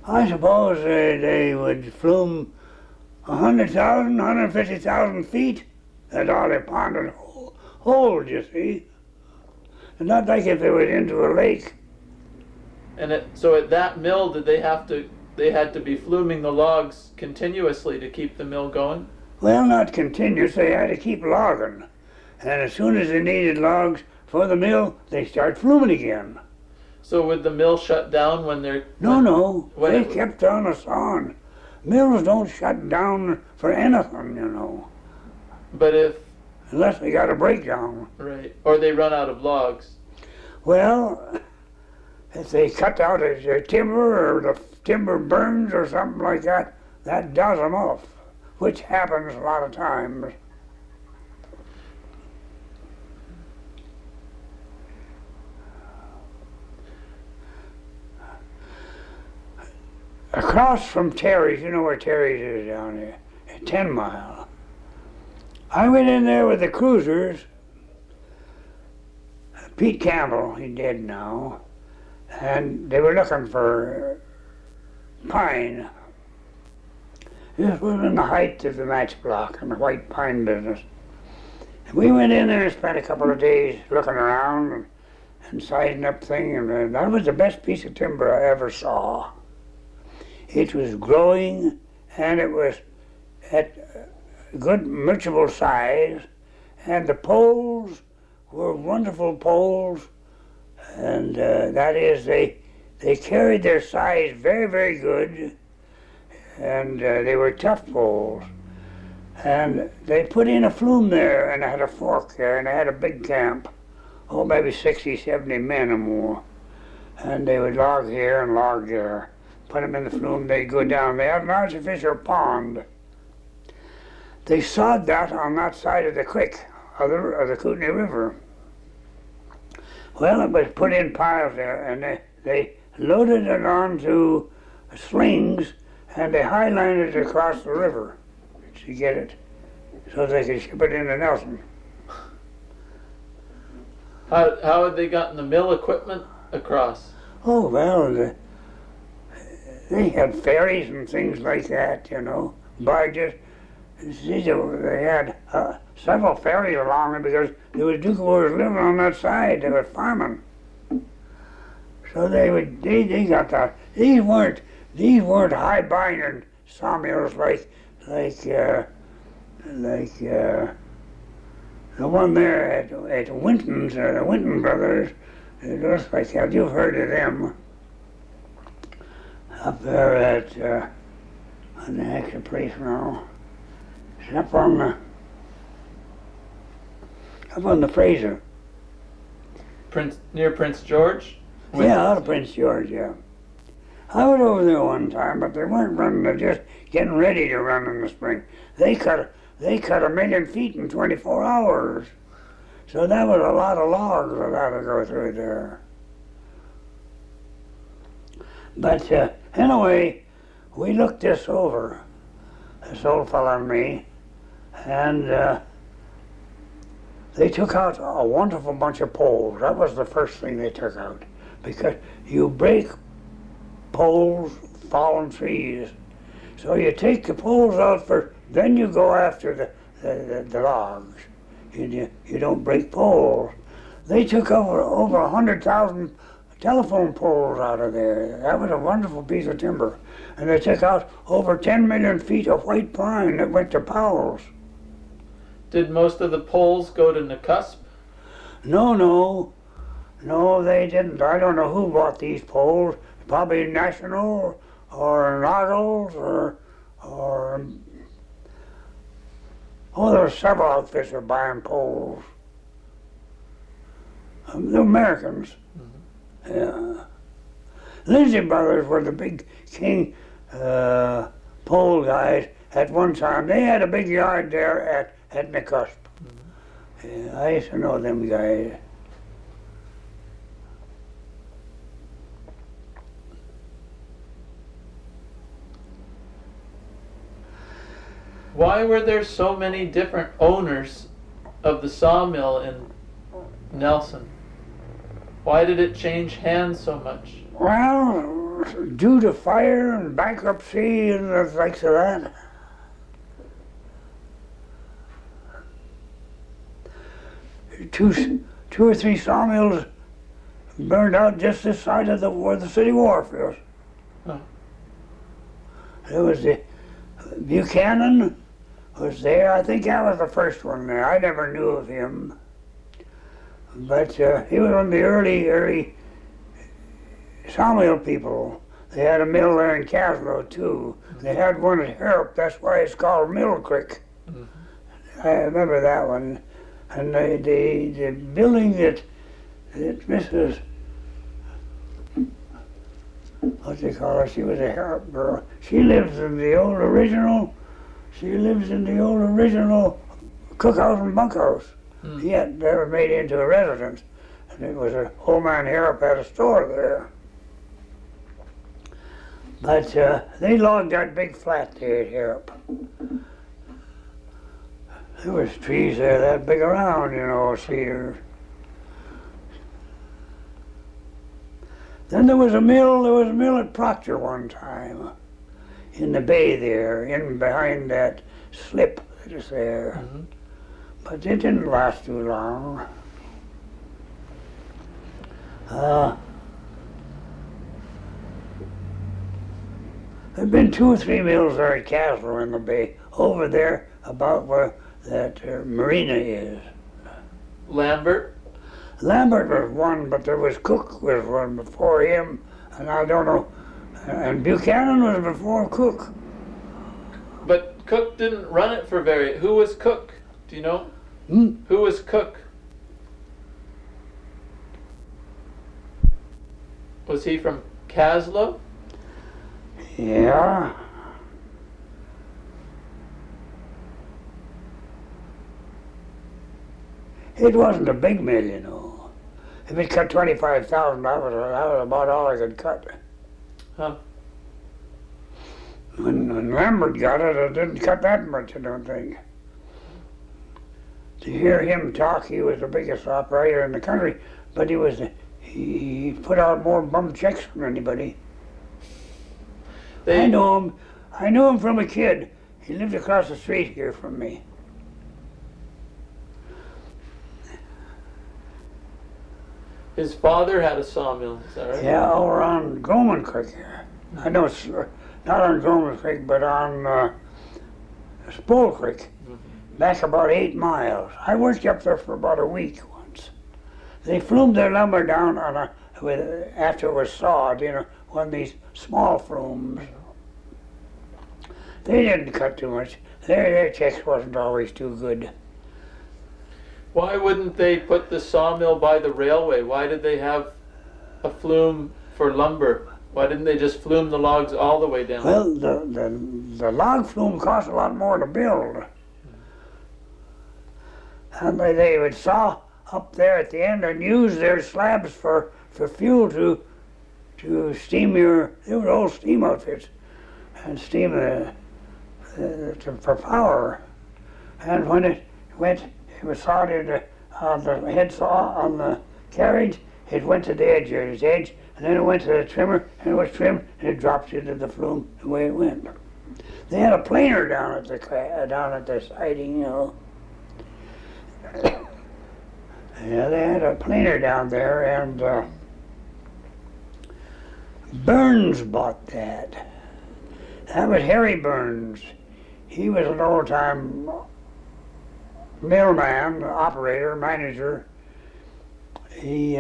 I suppose they would flume 100,000, 150,000 feet. That's all they pond and hold, you see. It's not like if they went into a lake. And so at that mill, did they had to be fluming the logs continuously to keep the mill going? Well, not continuous. They had to keep logging. And as soon as they needed logs for the mill, they start fluming again. So would the mill shut down when they're... No. They kept on us on. Mills don't shut down for anything, you know. But unless they got a breakdown. Right. Or they run out of logs. Well, if they cut out their timber or the timber burns or something like that, that does them off, which happens a lot of times. Across from Terry's, you know where Terry's is down there, 10 Mile. I went in there with the cruisers. Pete Campbell, he's dead now, and they were looking for pine. This was in the height of the match block and the white pine business. And we went in there and spent a couple of days looking around and sizing up things, and that was the best piece of timber I ever saw. It was growing, and it was at good mutable size, and the poles were wonderful poles, and that is, they carried their size very, very good, and they were tough poles. And they put in a flume there, and they had a fork there, and they had a big camp, maybe 60, 70 men or more. And they would log here and log there. Put them in the flume, they'd go down. They had an artificial pond. They sawed that on that side of the creek, of the Kootenay River. Well, it was put in piles there, and they loaded it onto slings, and they highlined it across the river to get it, so they could ship it into Nelson. How had they gotten the mill equipment across? Oh, well, they had ferries and things like that, you know, barges. They had several ferries along there because there was tugboats living on that side. They were farming, so they got that. These weren't high binding sawmills like the one there at Winton's, the Winton brothers. It looks like that. You've heard of them. Up there at, what the heck's the place now? It's up on the Fraser. Near Prince George? Yeah, out of Prince George, yeah. I was over there one time, but they weren't running, they're just getting ready to run in the spring. They cut 1 million feet in 24 hours. So that was a lot of logs that had to go through there. But anyway, we looked this over, this old fella and me, and they took out a wonderful bunch of poles. That was the first thing they took out, because you break poles, fallen trees. So you take the poles out first, then you go after the logs. You don't break poles. They took over 100,000 telephone poles out of there. That was a wonderful piece of timber. And they took out over 10 million feet of white pine that went to Powell's. Did most of the poles go to Nakusp? No, they didn't. I don't know who bought these poles. Probably National or Noggles or Oh, there were several outfits were buying poles. The Americans. Yeah. Lindsay Brothers were the big king pole guys at one time. They had a big yard there at McCusp. Yeah, I used to know them guys. Why were there so many different owners of the sawmill in Nelson? Why did it change hands so much? Well, due to fire and bankruptcy and the likes of that. Two or three sawmills burned out just this side of where the city wharf is. Oh. There was the Buchanan was there. I think that was the first one there. I never knew of him. But he was one of the early sawmill people. They had a mill there in Caslow too. They had one at Harrop. That's why it's called Mill Creek. I remember that one. And the building that Mrs. what they call her, she was a Harrop girl. She lives in the old original cookhouse and bunkhouse. Yet they were made into a residence. And it was a old man Harrop had a store there. But they logged that big flat there at Harrop. There was trees there that big around, you know, cedars. Then there was a mill at Proctor one time, in the bay there, in behind that slip that is there. But it didn't last too long. There've been 2 or 3 mills there at Caslow in the bay, over there about where that marina is. Lambert? Lambert was one, but there was Cook was one before him, and I don't know. And Buchanan was before Cook. But Cook didn't run it for very... Who was Cook? Do you know? Who was Cook? Was he from Caslow? Yeah. It wasn't a big mill, you know. If it cut $25,000, that was about all I could cut. Huh. When Lambert got it, it didn't cut that much, I don't think. To hear him talk, he was the biggest operator in the country, but he put out more bum checks than anybody. I knew him from a kid. He lived across the street here from me. His father had a sawmill, is that right? Yeah, over on Grohman Creek here. I know it's not on Grohman Creek, but on Spool Creek. Back about 8 miles. I worked up there for about a week once. They flumed their lumber down on after it was sawed, you know, one of these small flumes. They didn't cut too much. Their checks wasn't always too good. Why wouldn't they put the sawmill by the railway? Why did they have a flume for lumber? Why didn't they just flume the logs all the way down? Well, the log flume cost a lot more to build. And they would saw up there at the end and use their slabs for fuel to steam there were old steam outfits and steam for power. And when it was sawed on the head saw on the carriage, it went to the edge, and then it went to the trimmer, and it was trimmed, and it dropped into the flume the way it went. They had a planer down at the siding, you know. Yeah, they had a planer down there, and Burns bought that. That was Harry Burns. He was an old-time millman, operator, manager. He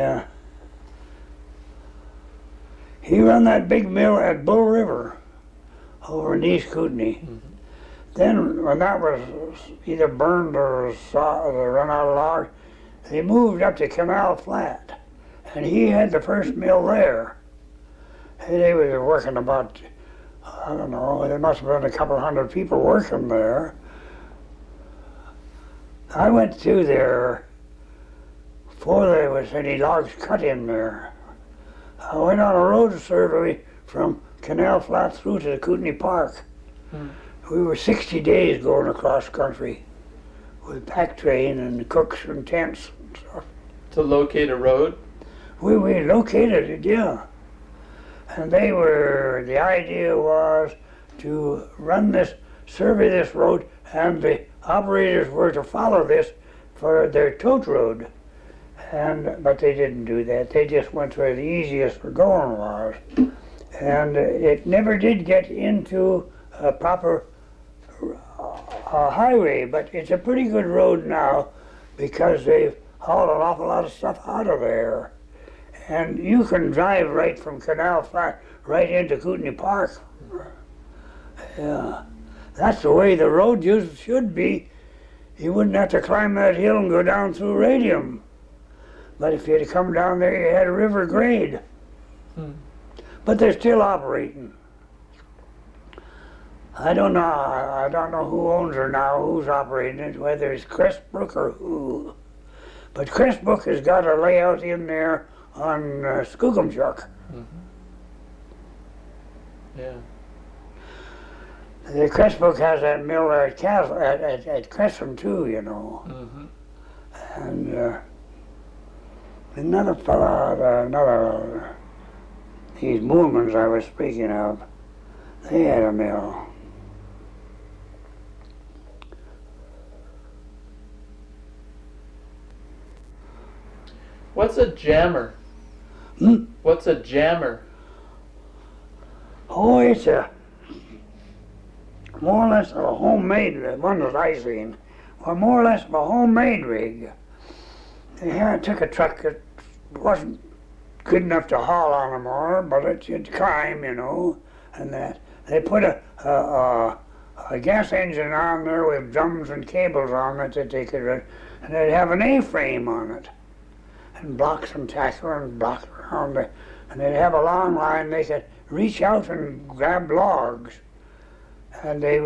run that big mill at Bull River over in East Kootenay. Then when that was either burned or run out of log, they moved up to Canal Flat, and he had the first mill there. And they were working about, I don't know, there must have been a couple hundred people working there. I went through there before there was any logs cut in there. I went on a road survey from Canal Flat through to the Kootenay Park. We were 60 days going across country with pack train and cooks and tents and stuff. To locate a road? We located it, yeah. And the idea was to survey this road, and the operators were to follow this for their tote road. But they didn't do that. They just went where the easiest for going was. And it never did get into a proper highway, but it's a pretty good road now because they've hauled an awful lot of stuff out of there. And you can drive right from Canal Flat right into Kootenay Park. Yeah, that's the way the road should be. You wouldn't have to climb that hill and go down through Radium. But if you had to come down there, you had a river grade. But they're still operating. I don't know who owns her now, who's operating it, whether it's Crestbrook or who. But Crestbrook has got a layout in there on Skookumchuck. Yeah. The Crestbrook has that mill at Crescent too, you know. And another fella, these Moormans I was speaking of, they had a mill. What's a jammer? What's a jammer? Oh, it's more or less a homemade, the one that I seen, or more or less of a homemade rig. They took a truck that wasn't good enough to haul on them all, but it'd climb, you know, and that. They put a gas engine on there with drums and cables on it that they could run, and they'd have an A-frame on it, and blocks and tackle and blocks around it, and they'd have a long line. They could reach out and grab logs, and they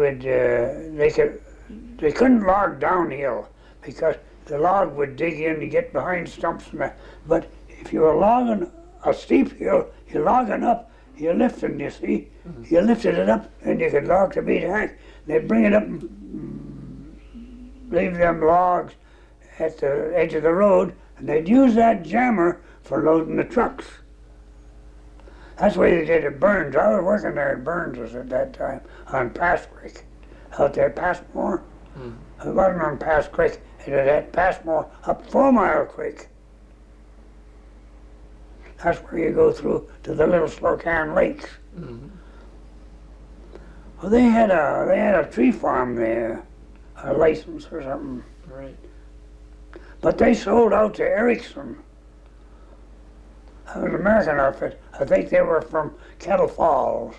couldn't log downhill because the log would dig in to get behind stumps and that. But if you were logging a steep hill, you're logging up, you're lifting, you see. You lifted it up and you could log to beat hack. They'd bring it up and leave them logs at the edge of the road, and they'd use that jammer for loading the trucks. That's the way they did at Burns. I was working there at Burns at that time on Pass Creek, out there at Passmore. It wasn't on Pass Creek, it was at Passmore up 4 Mile Creek. That's where you go through to the little Slocan Lakes. Well, they had a tree farm there, a license or something. Right. But they sold out to Erickson. That was an American outfit. I think they were from Kettle Falls.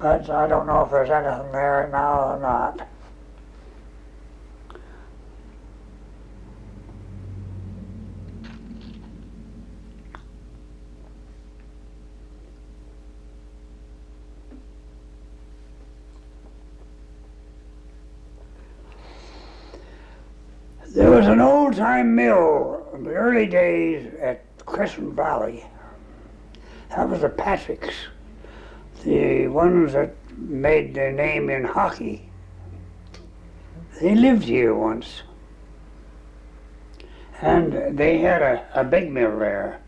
But I don't know if there's anything there now or not. There was an old-time mill in the early days at Crescent Valley. That was the Patricks, the ones that made their name in hockey. They lived here once, and they had a big mill there.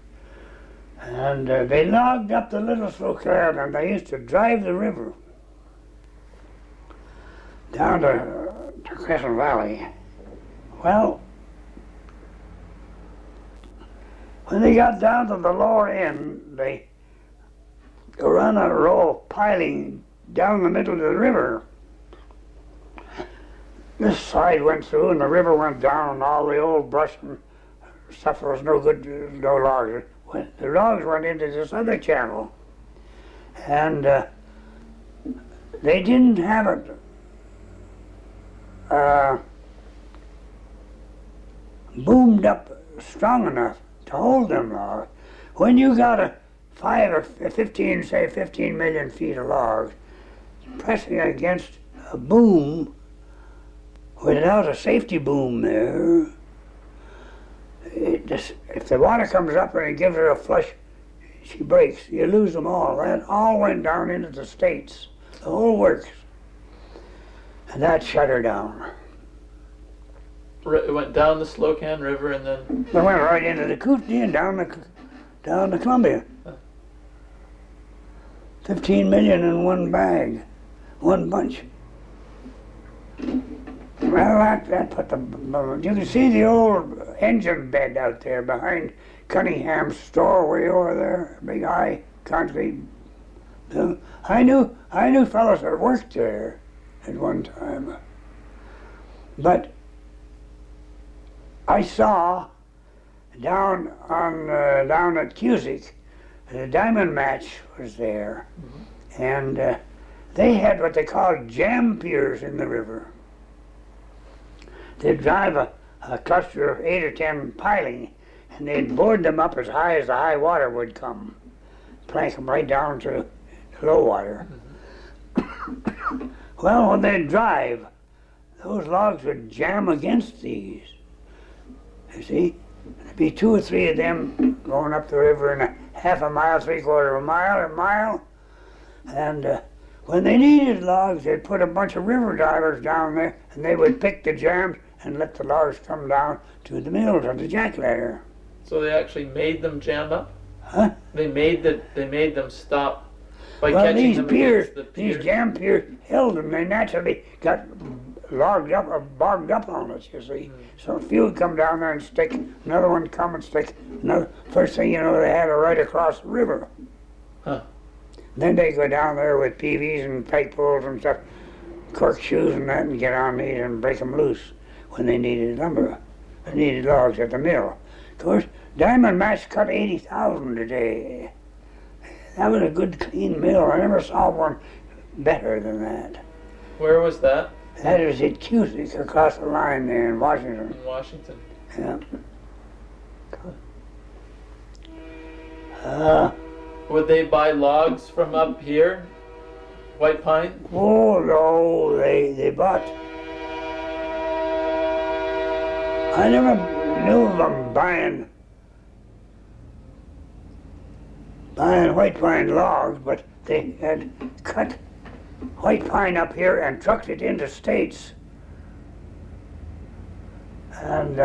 And they logged up the Little Slocan, and they used to drive the river down to Crescent Valley. Well, when they got down to the lower end, they ran a row of piling down the middle of the river. This side went through and the river went down, and all the old brush and stuff was no good, no logs. The logs went into this other channel. And they didn't have it boomed up strong enough to hold them logs. When you got a 5 or 15, say 15 million feet of logs, pressing against a boom without a safety boom there, if the water comes up and it gives her a flush, she breaks. You lose them all. That all went down into the States, the whole works. And that shut her down. It went down the Slocan River and then... It went right into the Kootenay and down the Columbia. 15 million in one bag, one bunch. Well, that put the... You can see the old engine bed out there behind Cunningham's store way over there, big high concrete. I knew fellows that worked there at one time. But I saw down at Cusick, the Diamond Match was there, and they had what they called jam piers in the river. They'd drive a cluster of 8 or 10 piling, and they'd board them up as high as the high water would come, plank them right down to low water. Well, when they'd drive, those logs would jam against these. You see, there'd be 2 or 3 of them going up the river in a half a mile, 3/4 of a mile, and when they needed logs, they'd put a bunch of river divers down there, and they would pick the jams and let the logs come down to the mills or the jack ladder. So they actually made them jam up? Huh? They made them stop by Well, catching these them piers, against the pier. these jam piers held them. They naturally got logged up or bogged up on us, you see. So a few would come down there and stick, another one would come and stick, another. First thing you know, they had it right across the river. Huh. Then they go down there with PVs and pike poles and stuff, cork shoes and that, and get on these and break them loose when they needed lumber. They needed logs at the mill. Of course, Diamond Match cut 80,000 a day. That was a good, clean mill. I never saw one better than that. Where was that? That is at Cusick, across the line there in Washington. In Washington. Yeah. Would they buy logs from up here? White pine? Oh no, they bought. I never knew of them buying white pine logs, but they had cut white pine up here and trucked it into States. And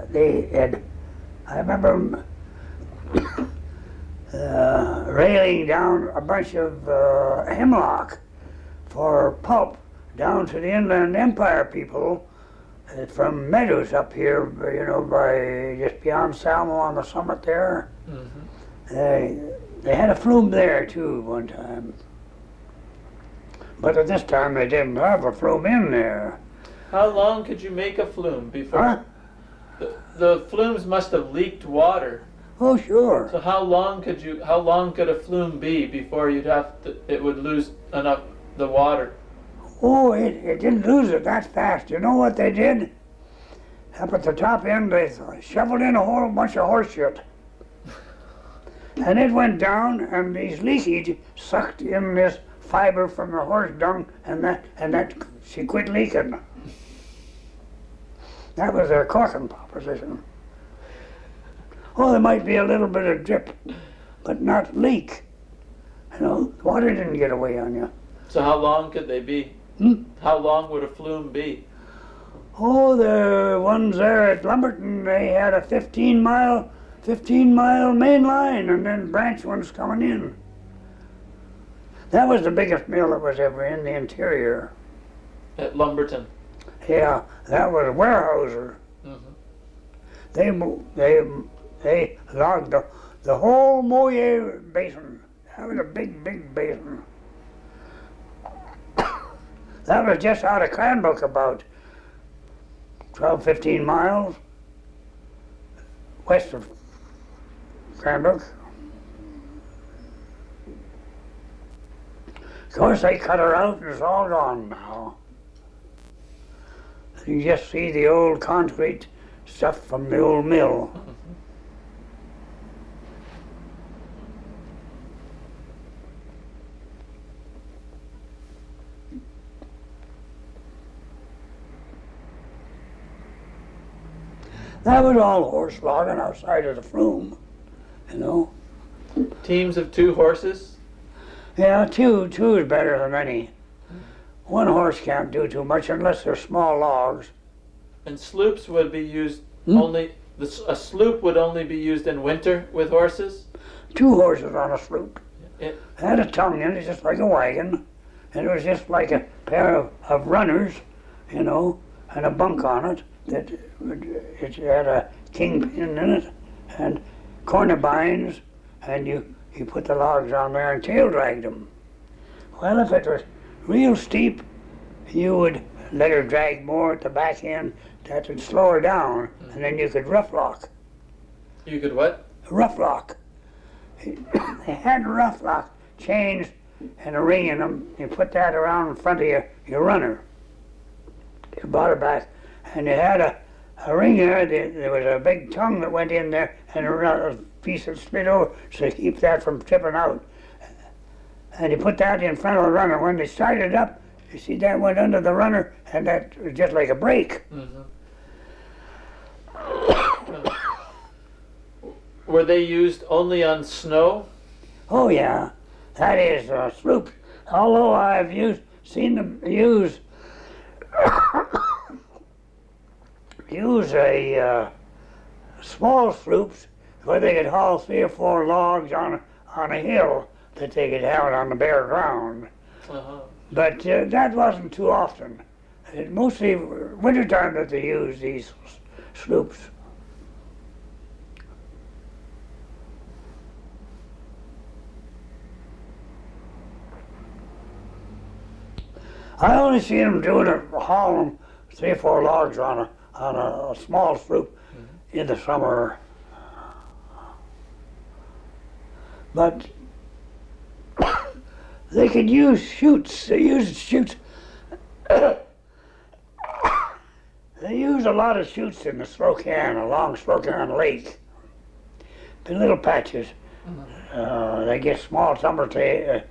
they had, I remember railing down a bunch of hemlock for pulp down to the Inland Empire people from meadows up here, you know, by just beyond Salmo on the summit there. They had a flume there too one time. But at this time they didn't have a flume in there. How long could you make a flume before? Huh? The flumes must have leaked water. Oh, sure. So how long could a flume be before it would lose enough the water? Oh, it didn't lose it that fast. You know what they did? Up at the top end, they shoveled in a whole bunch of horse shit. And it went down, and these leakage sucked in this fiber from the horse dung, and that she quit leaking. That was their corking proposition. Oh, there might be a little bit of drip, but not leak. You know, water didn't get away on you. So how long could they be? How long would a flume be? Oh, the ones there at Lumberton, they had a 15-mile main line, and then branch ones coming in. That was the biggest mill that was ever in the interior. At Lumberton? Yeah, that was Weyerhaeuser. They logged the whole Moyer Basin. That was a big, big basin. That was just out of Cranbrook, about 12, 15 miles west of Cranbrook. Of course, they cut her out and it's all gone now. You just see the old concrete stuff from the old mill. That was all horse logging outside of the flume, you know. Teams of 2 horses? Yeah, two is better than any. One horse can't do too much unless they're small logs. And sloops would be used only, a sloop would only be used in winter with horses? 2 horses on a sloop. It Had a tongue in it, just like a wagon. And it was just like a pair of runners, you know, and a bunk on it. It had a kingpin in it and corner binds, and you put the logs on there and tail dragged them. Well, if it was real steep, you would let her drag more at the back end. That would slow her down, and then you could rough lock. You could what? Rough lock. They had a rough lock chains and a ring in them. You put that around in front of your runner. You brought it back, and you had a ring there. There was a big tongue that went in there, and a piece that slid over to keep that from tipping out. And you put that in front of the runner. When they started up, you see that went under the runner, and that was just like a brake. Mm-hmm. Were they used only on snow? Oh yeah, that is sloops. Although I've seen them use a small sloops where they could haul 3 or 4 logs on a hill that they could have it on the bare ground. Uh-huh. But that wasn't too often. It mostly wintertime that they used these sloops. I only seen them doing it, hauling 3 or 4 logs on a small sloop in the summer. But they could use chutes. They used chutes. They used a lot of chutes in the Spokane, along Spokane Lake. The little patches. They get small timber sails,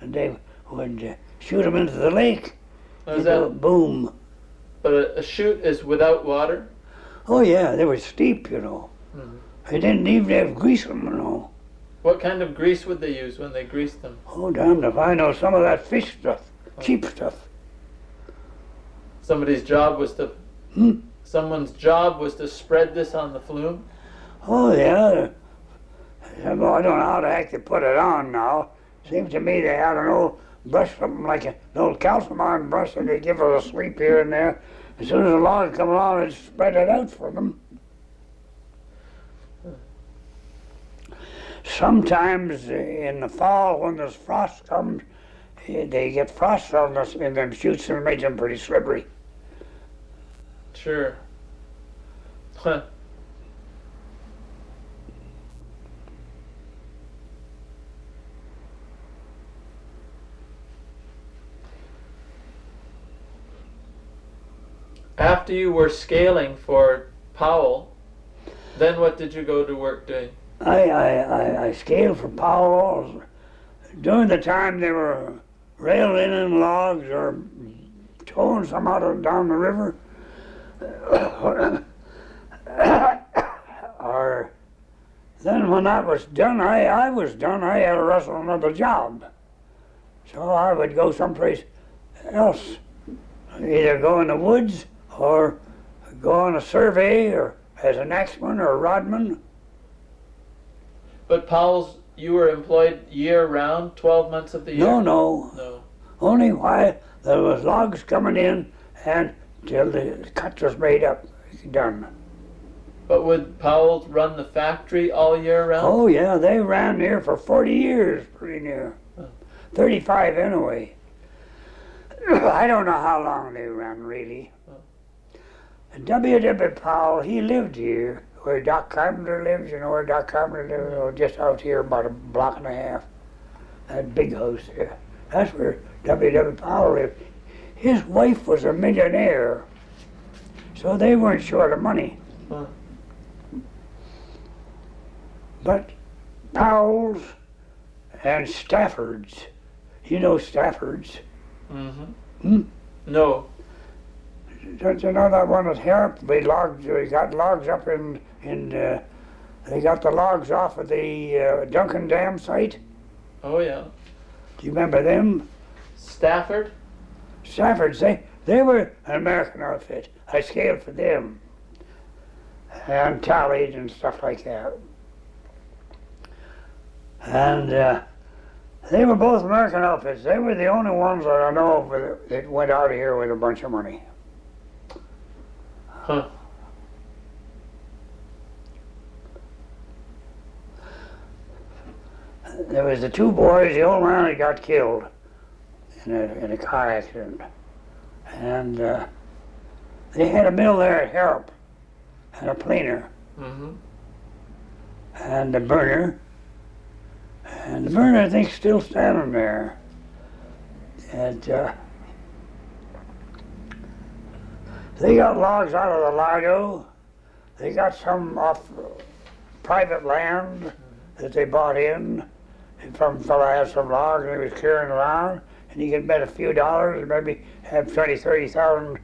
and they would shoot them into the lake. Boom. But a chute is without water? Oh yeah, they were steep, you know. Mm-hmm. They didn't even have grease them, you know. What kind of grease would they use when they greased them? Oh, damned if I know. Some of that fish stuff, cheap stuff. Someone's job was to spread this on the flume? Oh yeah. I don't know how the heck they put it on now. Seems to me they had an old brush, something like an old calcium iron brush, and they give it a sweep here and there. As soon as the log come along, it spread it out for them. Sometimes in the fall, when there's frost comes, they get frost on us in them chutes and make them pretty slippery. Sure. Huh. After you were scaling for Powell, then what did you go to work doing? I scaled for Powell. During the time they were railing in logs or towing some out down the river. Or then when that was done, I was done, I had to wrestle another job. So I would go someplace else, either go in the woods or go on a survey or as an axeman or a rodman. But Powell's, you were employed year-round, 12 months of the year? No. Only while there was logs coming in and till the cut was made up, done. But would Powell run the factory all year round? Oh yeah, they ran here for 40 years, pretty near. 35 anyway. I don't know how long they ran really. WW Powell, he lived here, where Doc Carpenter lives, you know where Doc Carpenter lives, just out here about a block and a half. that big house there. That's where WW Powell lived. His wife was a millionaire, so they weren't short of money. Huh. But Powell's and Stafford's, you know Stafford's? Mm-hmm. No. Don't you know that one at Harrop? We got logs up they got the logs off of the Duncan Dam site. Oh yeah. Do you remember them? Stafford? Stafford's, they were an American outfit. I scaled for them. And tallied and stuff like that. And they were both American outfits. They were the only ones that I know of that went out of here with a bunch of money. Huh. There was the two boys, the old man that got killed in a car accident. And they had a mill there at Harrop, and a planer, and a burner. And the burner, I think, is still standing there. And they got logs out of the Largo. They got some off private land that they bought in. Some fellow had some logs and he was clearing around, and he could bet a few dollars and maybe have 20, 30,000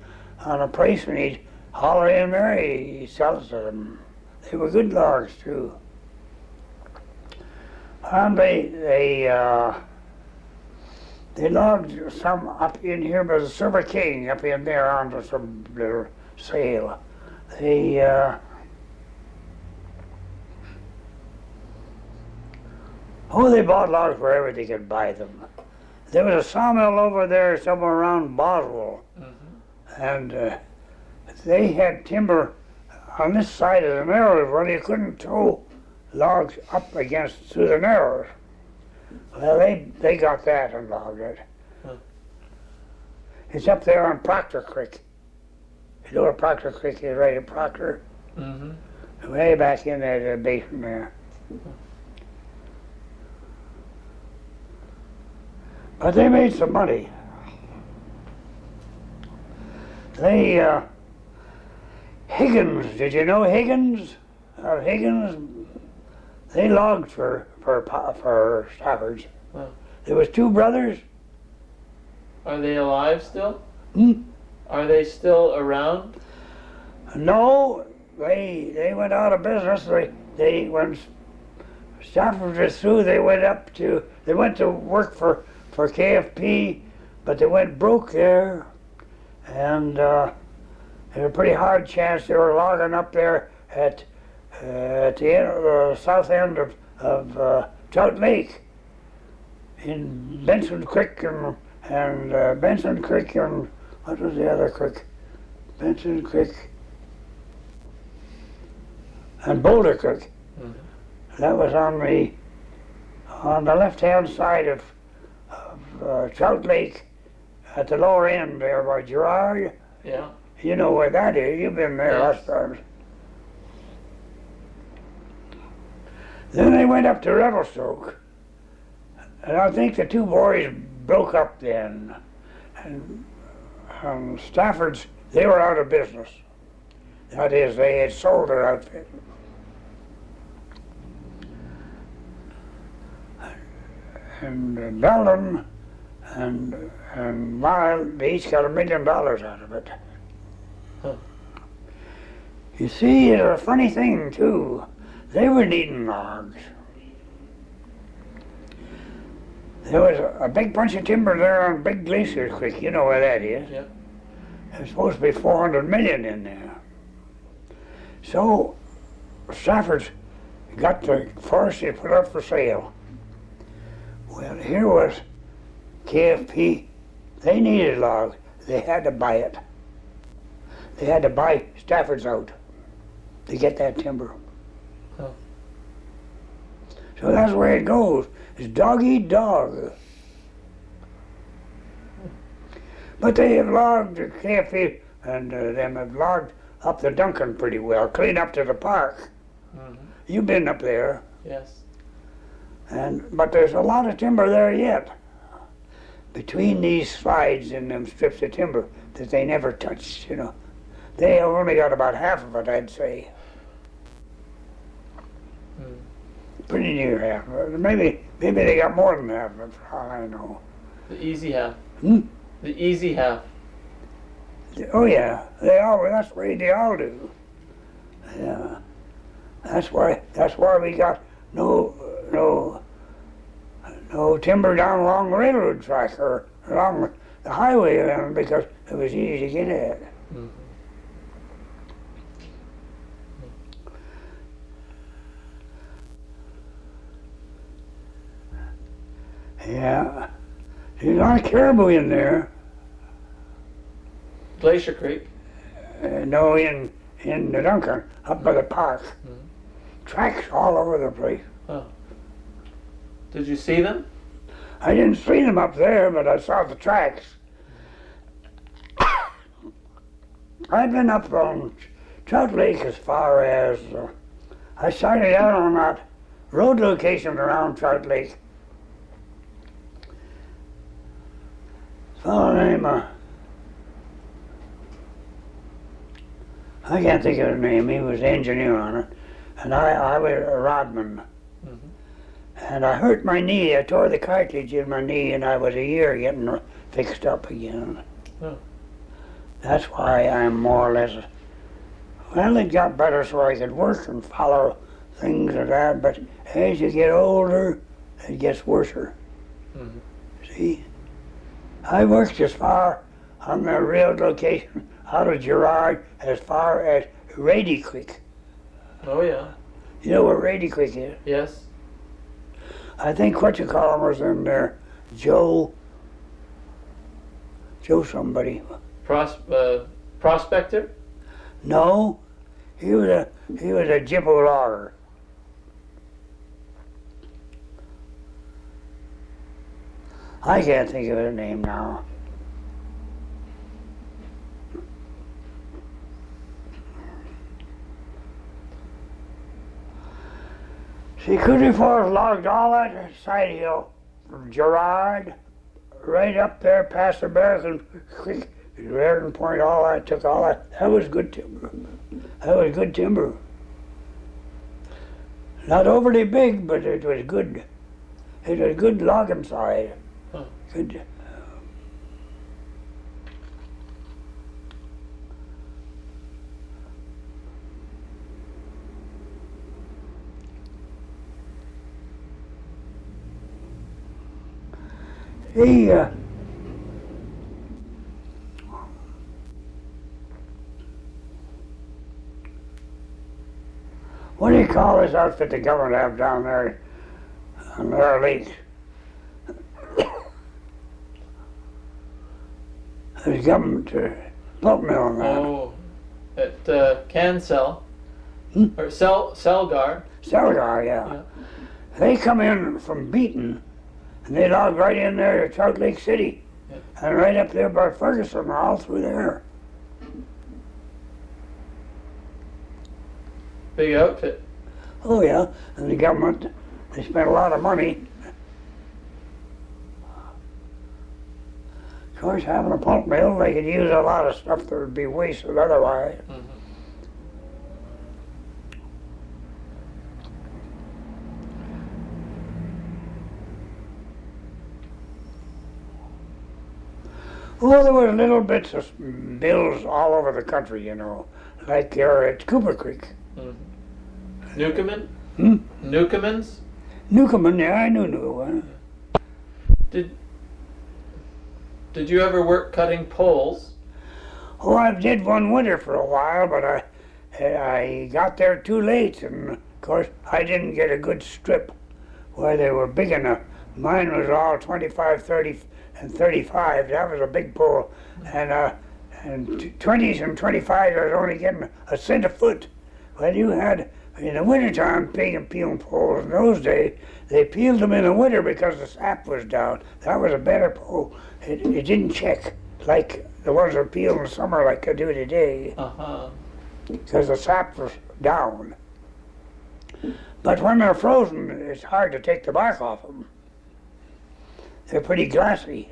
on a price, and he'd holler in there, he'd sell it to them. They were good logs too. And they logged some up in here by the Silver King, up in there onto some little sail. They bought logs wherever they could buy them. There was a sawmill over there somewhere around Boswell, and they had timber on this side of the narrows where you couldn't tow logs up through the narrows. Well, they got that and logged it. It's up there on Proctor Creek. You know where Proctor Creek is, right at Proctor? Way back in that basin there. But they made some money. Higgins, did you know Higgins? Higgins, they logged for Staffords. Wow. There was two brothers. Are they alive still? Are they still around? No, they went out of business. When Stafford was through, they went to work for KFP, but they went broke there, and there was a pretty hard chance they were logging up there at the south end of Trout Lake, in Benson Creek and Benson Creek and what was the other creek? Benson Creek and Boulder Creek. That was on the left-hand side of Trout Lake, at the lower end there by Gerard. Yeah. You know where that is. You've been there last time. Then they went up to Revelstoke, and I think the two boys broke up then. And Stafford's, they were out of business. That is, they had sold their outfit. And Belden and Lyle, they each got $1 million out of it. You see, it's a funny thing too. They were needing logs. There was a big bunch of timber there on Big Glacier Creek. You know where that is. Yep. There's supposed to be 400 million in there. So Stafford's got the forest they put up for sale. Well, here was KFP. They needed logs. They had to buy it. They had to buy Stafford's out to get that timber. Oh. So that's the way it goes. It's dog eat dog. But they have logged, KFP and them have logged up the Duncan pretty well, clean up to the park. You've been up there. Yes. But there's a lot of timber there yet, between these slides and them strips of timber that they never touched, you know. They have only got about half of it, I'd say. Pretty near half of it. Maybe they got more than half of it, for all I know. The easy half. Hmm? The easy half. Oh yeah, that's the way they all do. Yeah. That's why we got no timber down along the railroad track or along the highway because it was easy to get at. Mm-hmm. Yeah. There's a lot of caribou in there. Glacier Creek. No, in the Duncan, up by the park. Mm-hmm. Tracks all over the place. Oh. Did you see them? I didn't see them up there, but I saw the tracks. I've been up on Trout Lake as far as I started out on that road location around Trout Lake. A fellow named I can't think of his name. He was the engineer on it, and I was a rodman. Mm-hmm. And I hurt my knee. I tore the cartilage in my knee, and I was a year getting fixed up again. Oh. That's why I'm more or less. Well, it got better so I could work and follow things like that. But as you get older, it gets worse. Mm-hmm. See, I worked as far on the rail location out of Girard as far as Rady Creek. Oh yeah. You know where Rady Creek is? Yes. I think what you call him was in there, Joe somebody. Prospector? No, he was a Jippo logger. I can't think of his name now. See, Kootenay Forest logged all that side hill from Girard right up there past the Barrington Creek, Barrington Point, all that, took all that. That was good timber. That was good timber. Not overly big, but it was good. It was good logging side. Huh. Good. What do you call this outfit the government have down there on their lake? There's government pulp mill on that. Oh, at Cancel. Or Selgar. Selgar, yeah. They come in from Beaton, and they log right in there at Trout Lake City, and right up there by Ferguson, all through there. Big outfit. Oh yeah, and the government, they spent a lot of money. Of course, having a pulp mill, they could use a lot of stuff that would be wasted otherwise. Mm-hmm. Well, there were little bits of mills all over the country, you know, like here at Cooper Creek. Mm-hmm. Newcomen? Hmm? Newcomens? Newcomen, yeah, I knew Newcomen. Did you ever work cutting poles? Oh, I did one winter for a while, but I got there too late, and of course I didn't get a good strip where they were big enough. Mine was all 25, 30, and 35. That was a big pole, and 20s and 25s I was only getting a cent a foot. Well, you had in the wintertime big and peeling poles. In those days, they peeled them in the winter because the sap was down. That was a better pole. It didn't check like the ones that peel in the summer like they do today. Because the sap was down. But when they're frozen, it's hard to take the bark off them. They're pretty glassy.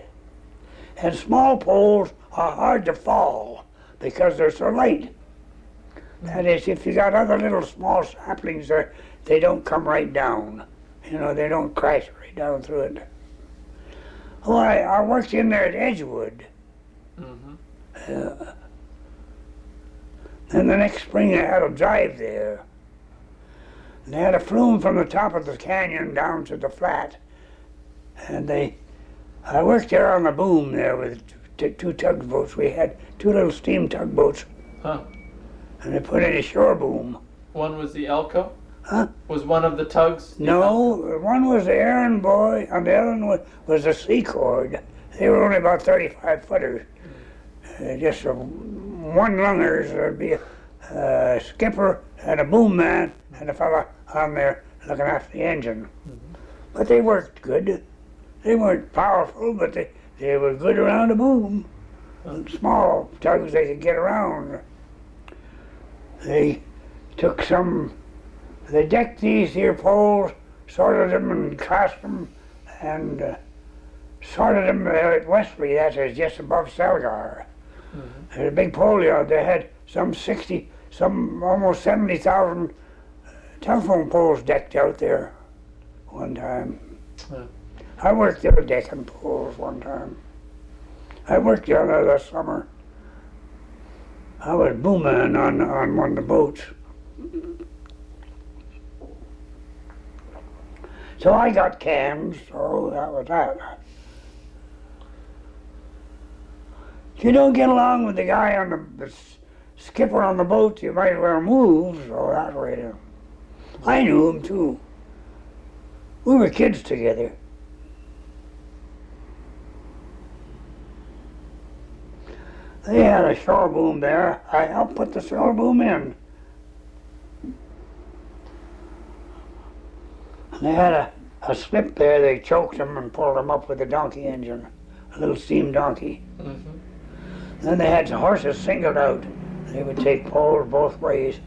And small poles are hard to fall because they're so light. That is, if you got other little small saplings there, they don't come right down. You know, they don't crash right down through it. Oh, I worked in there at Edgewood. Then the next spring I had a drive there. And they had a flume from the top of the canyon down to the flat. And I worked there on the boom there with two tugboats. We had two little steam tugboats. Huh. And they put in a shore boom. One was the Elco? Huh? Was one of the tugs? No, one was the Aaron Boy, and the other one was the Seacord. They were only about 35 footers. Just one lungers. There'd be a skipper and a boom man and a fella on there looking after the engine. But they worked good. They weren't powerful, but they were good around the boom. Small tugs they could get around. They took they decked these here poles, sorted them and clasped them, and sorted them at Wesley, that is just above Selgar. There's a big pole yard. They had almost 70,000 telephone poles decked out there one time. I worked there decking poles one time. I worked down there last summer. I was booming on one of the boats. So I got cams, so that was that. If you don't get along with the guy on the skipper on the boat, you might as well move, so that way. I knew him too. We were kids together. They had a shore boom there. I helped put the shore boom in. They had a slip there. They choked them and pulled them up with a donkey engine, a little steam donkey. Then they had the horses singled out. They would take poles both ways.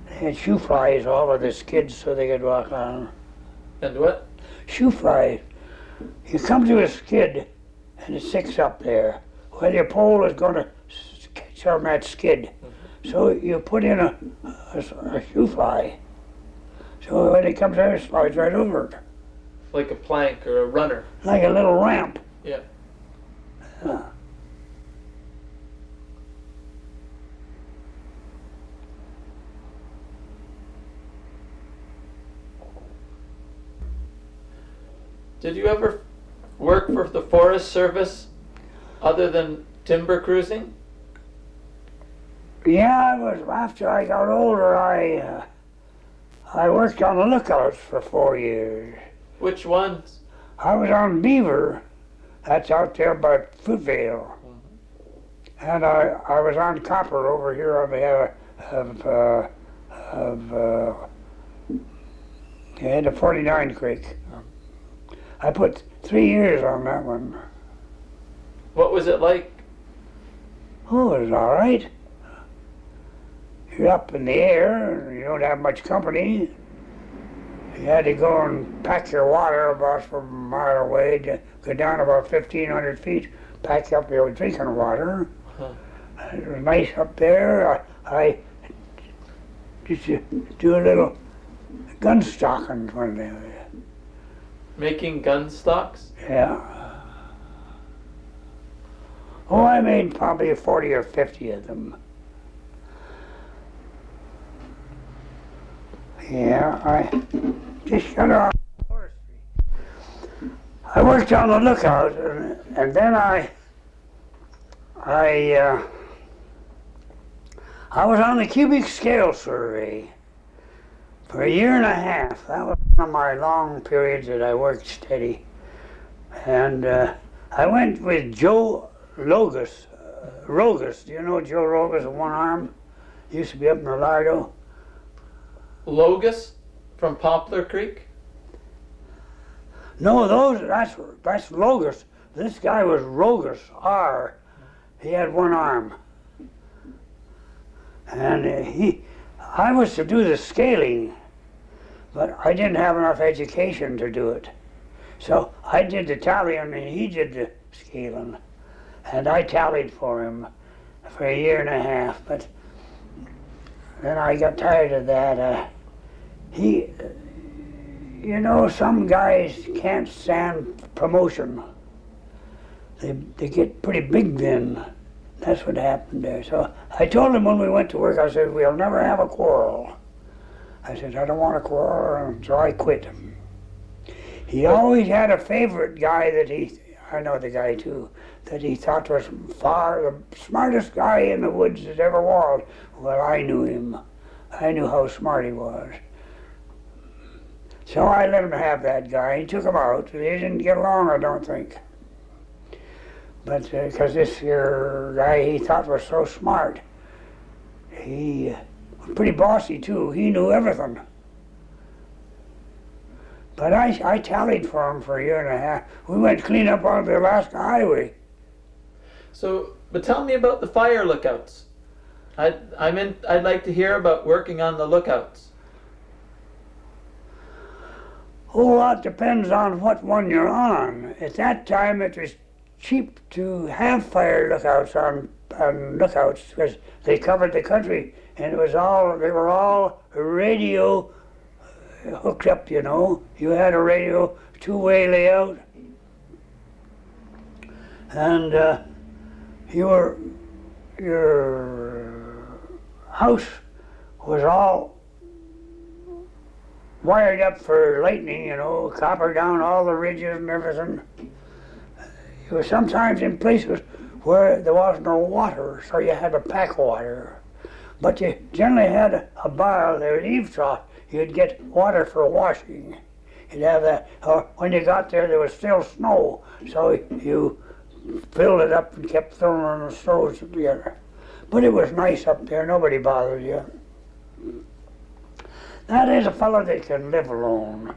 They had shoe flies all of the skids so they could walk on. And what? Shoe flies. You come to a skid and it sticks up there. Well, your pole is going to catch on that skid. So you put in a shoe fly. So when it comes out, it slides right over it. Like a plank or a runner? Like a little ramp. Yeah. Did you ever work for the Forest Service other than timber cruising? Yeah, after I got older, I worked on the lookouts for 4 years. Which ones? I was on Beaver, that's out there by Fruitvale. And I was on Copper over here on the end of 49 Creek. I put 3 years on that one. What was it like? Oh, it was all right. You're up in the air, and you don't have much company. You had to go and pack your water about from a mile away, to go down about 1,500 feet, pack up your drinking water. It was nice up there. I used to do a little gun stocking one day. Making gun stocks? Yeah. Oh, I made probably 40 or 50 of them. Yeah, I just got on forestry. I worked on the lookout, and then I was on the cubic scale survey for 1.5 years. That was one of my long periods that I worked steady. And I went with Joe Rogus. Do you know Joe Rogus with one arm? Used to be up in Lardo. Logus from Poplar Creek? No, that's Logus. This guy was Rogus, R. He had one arm. And I was to do the scaling, but I didn't have enough education to do it. So I did the tallying and he did the scaling. And I tallied for him for a year and a half, but then I got tired of that. You know, some guys can't stand promotion. They get pretty big then. That's what happened there. So I told him when we went to work, I said, we'll never have a quarrel. I said, I don't want a quarrel, so I quit. He always had a favorite guy that I know the guy too, that he thought was far the smartest guy in the woods that ever was. Well, I knew him. I knew how smart he was. So I let him have that guy. He took him out. They didn't get along, I don't think. But because this here guy he thought was so smart, he was pretty bossy too. He knew everything. But I tallied for him for a year and a half. We went clean up on the Alaska Highway. So, but tell me about the fire lookouts. I'd like to hear about working on the lookouts. A whole lot depends on what one you're on. At that time, it was cheap to have fire lookouts on lookouts because they covered the country, and they were all radio hooked up. You know, you had a radio two-way layout, and your house was all wired up for lightning, you know, copper down all the ridges and everything. You were sometimes in places where there was no water, so you had to pack water. But you generally had a barrel there, an eave trough. You'd get water for washing. You'd have that, or when you got there, there was still snow, so you filled it up and kept filling the snow together. But it was nice up there, nobody bothered you. That is a fellow that can live alone.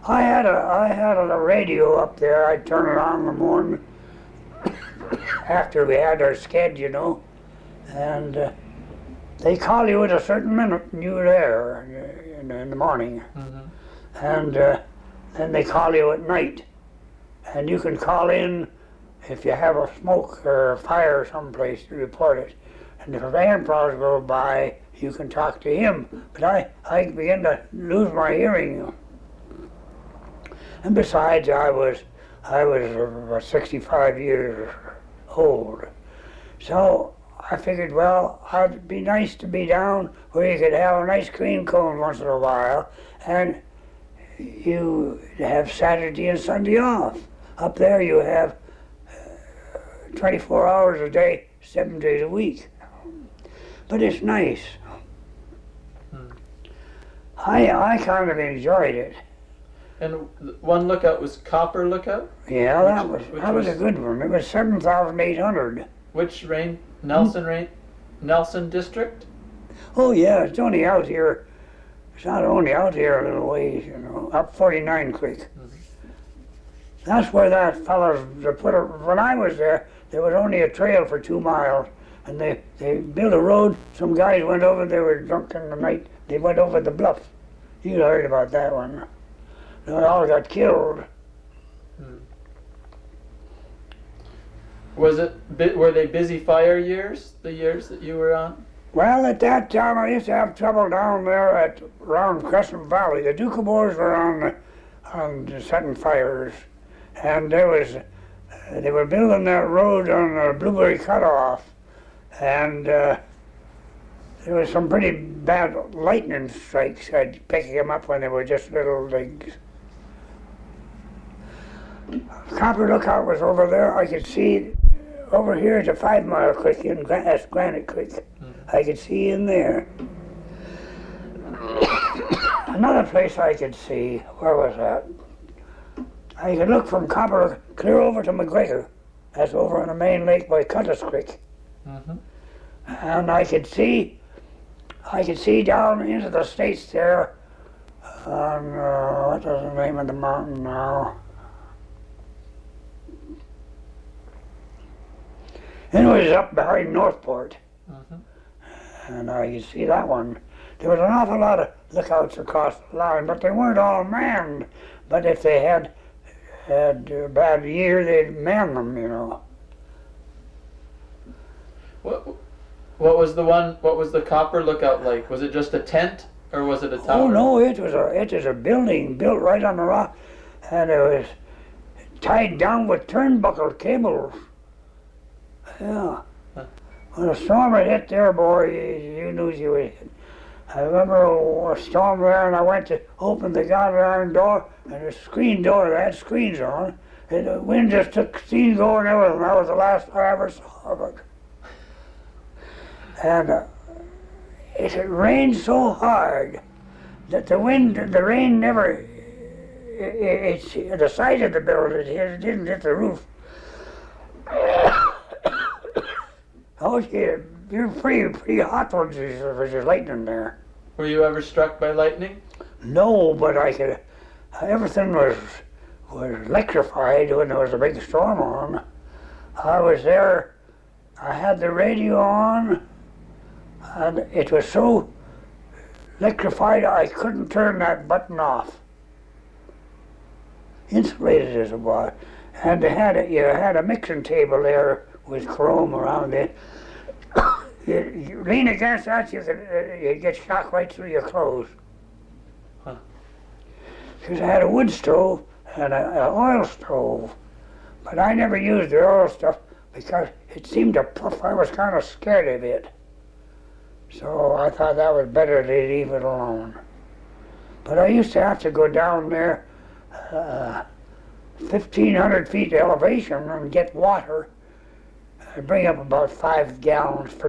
I had a radio up there. I'd turn it on in the morning after we had our sked, you know, and they call you at a certain minute and you're there in the morning. Mm-hmm. And then they call you at night, and you can call in if you have a smoke or a fire someplace to report it. And if a van prowler goes by, you can talk to him. But I began to lose my hearing. And besides, I was 65 years old. So I figured, well, it'd be nice to be down where you could have an ice cream cone once in a while, and you have Saturday and Sunday off. Up there you have 24 hours a day, 7 days a week. But it's nice. I kind of enjoyed it. And one lookout was Copper Lookout? Yeah, that was a good one. It was 7,800. Which range? Nelson District? Oh yeah, it's only out here. It's not only out here a little ways, you know, up 49 Creek. Mm-hmm. That's where that fellow when I was there was only a trail for 2 miles. And they built a road. Some guys went over, they were drunk in the night. They went over the bluff. You heard about that one. They all got killed. Were they busy fire years, the years that you were on? Well, at that time I used to have trouble down there around Crescent Valley. The Doukhobors were on the setting fires. And they were building that road on the Blueberry Cutoff. And there was some pretty bad lightning strikes. I'd pick them up when they were just little legs. Copper Lookout was over there. I could see over here to 5 Mile Creek, that's Granite Creek. I could see in there. Another place I could see, where was that? I could look from Copper clear over to McGregor. That's over on the main lake by Cutlass Creek. Mm-hmm. And I could see down into the States there on, what was the name of the mountain now? It was up behind Northport. Mm-hmm. And I could see that one. there was an awful lot of lookouts across the line, but they weren't all manned. But if they had a bad year, they'd man them, you know. What was the copper lookout like? Was it just a tent or was it a tower? Oh no, it was a building built right on the rock, and it was tied down with turnbuckle cables. Yeah. Huh. When a storm had hit there, boy, you knew you would hit. I remember a storm there, and I went to open the goddamn door, and the screen door that had screens on, and the wind just took steam going and everything. That was the last I ever saw of it. And it rained so hard that the rain never, the side of the building, it didn't hit the roof. Oh, you're pretty hot when there's lightning there. Were you ever struck by lightning? No, but everything was electrified when there was a big storm on. I was there, I had the radio on, and it was so electrified I couldn't turn that button off. Insulated as it was. And you had a mixing table there with chrome around it. You lean against that, you get shock right through your clothes. Huh. Because I had a wood stove and an oil stove, but I never used the oil stuff because it seemed to puff. I was kind of scared of it. So I thought that was better to leave it alone. But I used to have to go down there 1,500 feet elevation and get water. I'd bring up about 5 gallons per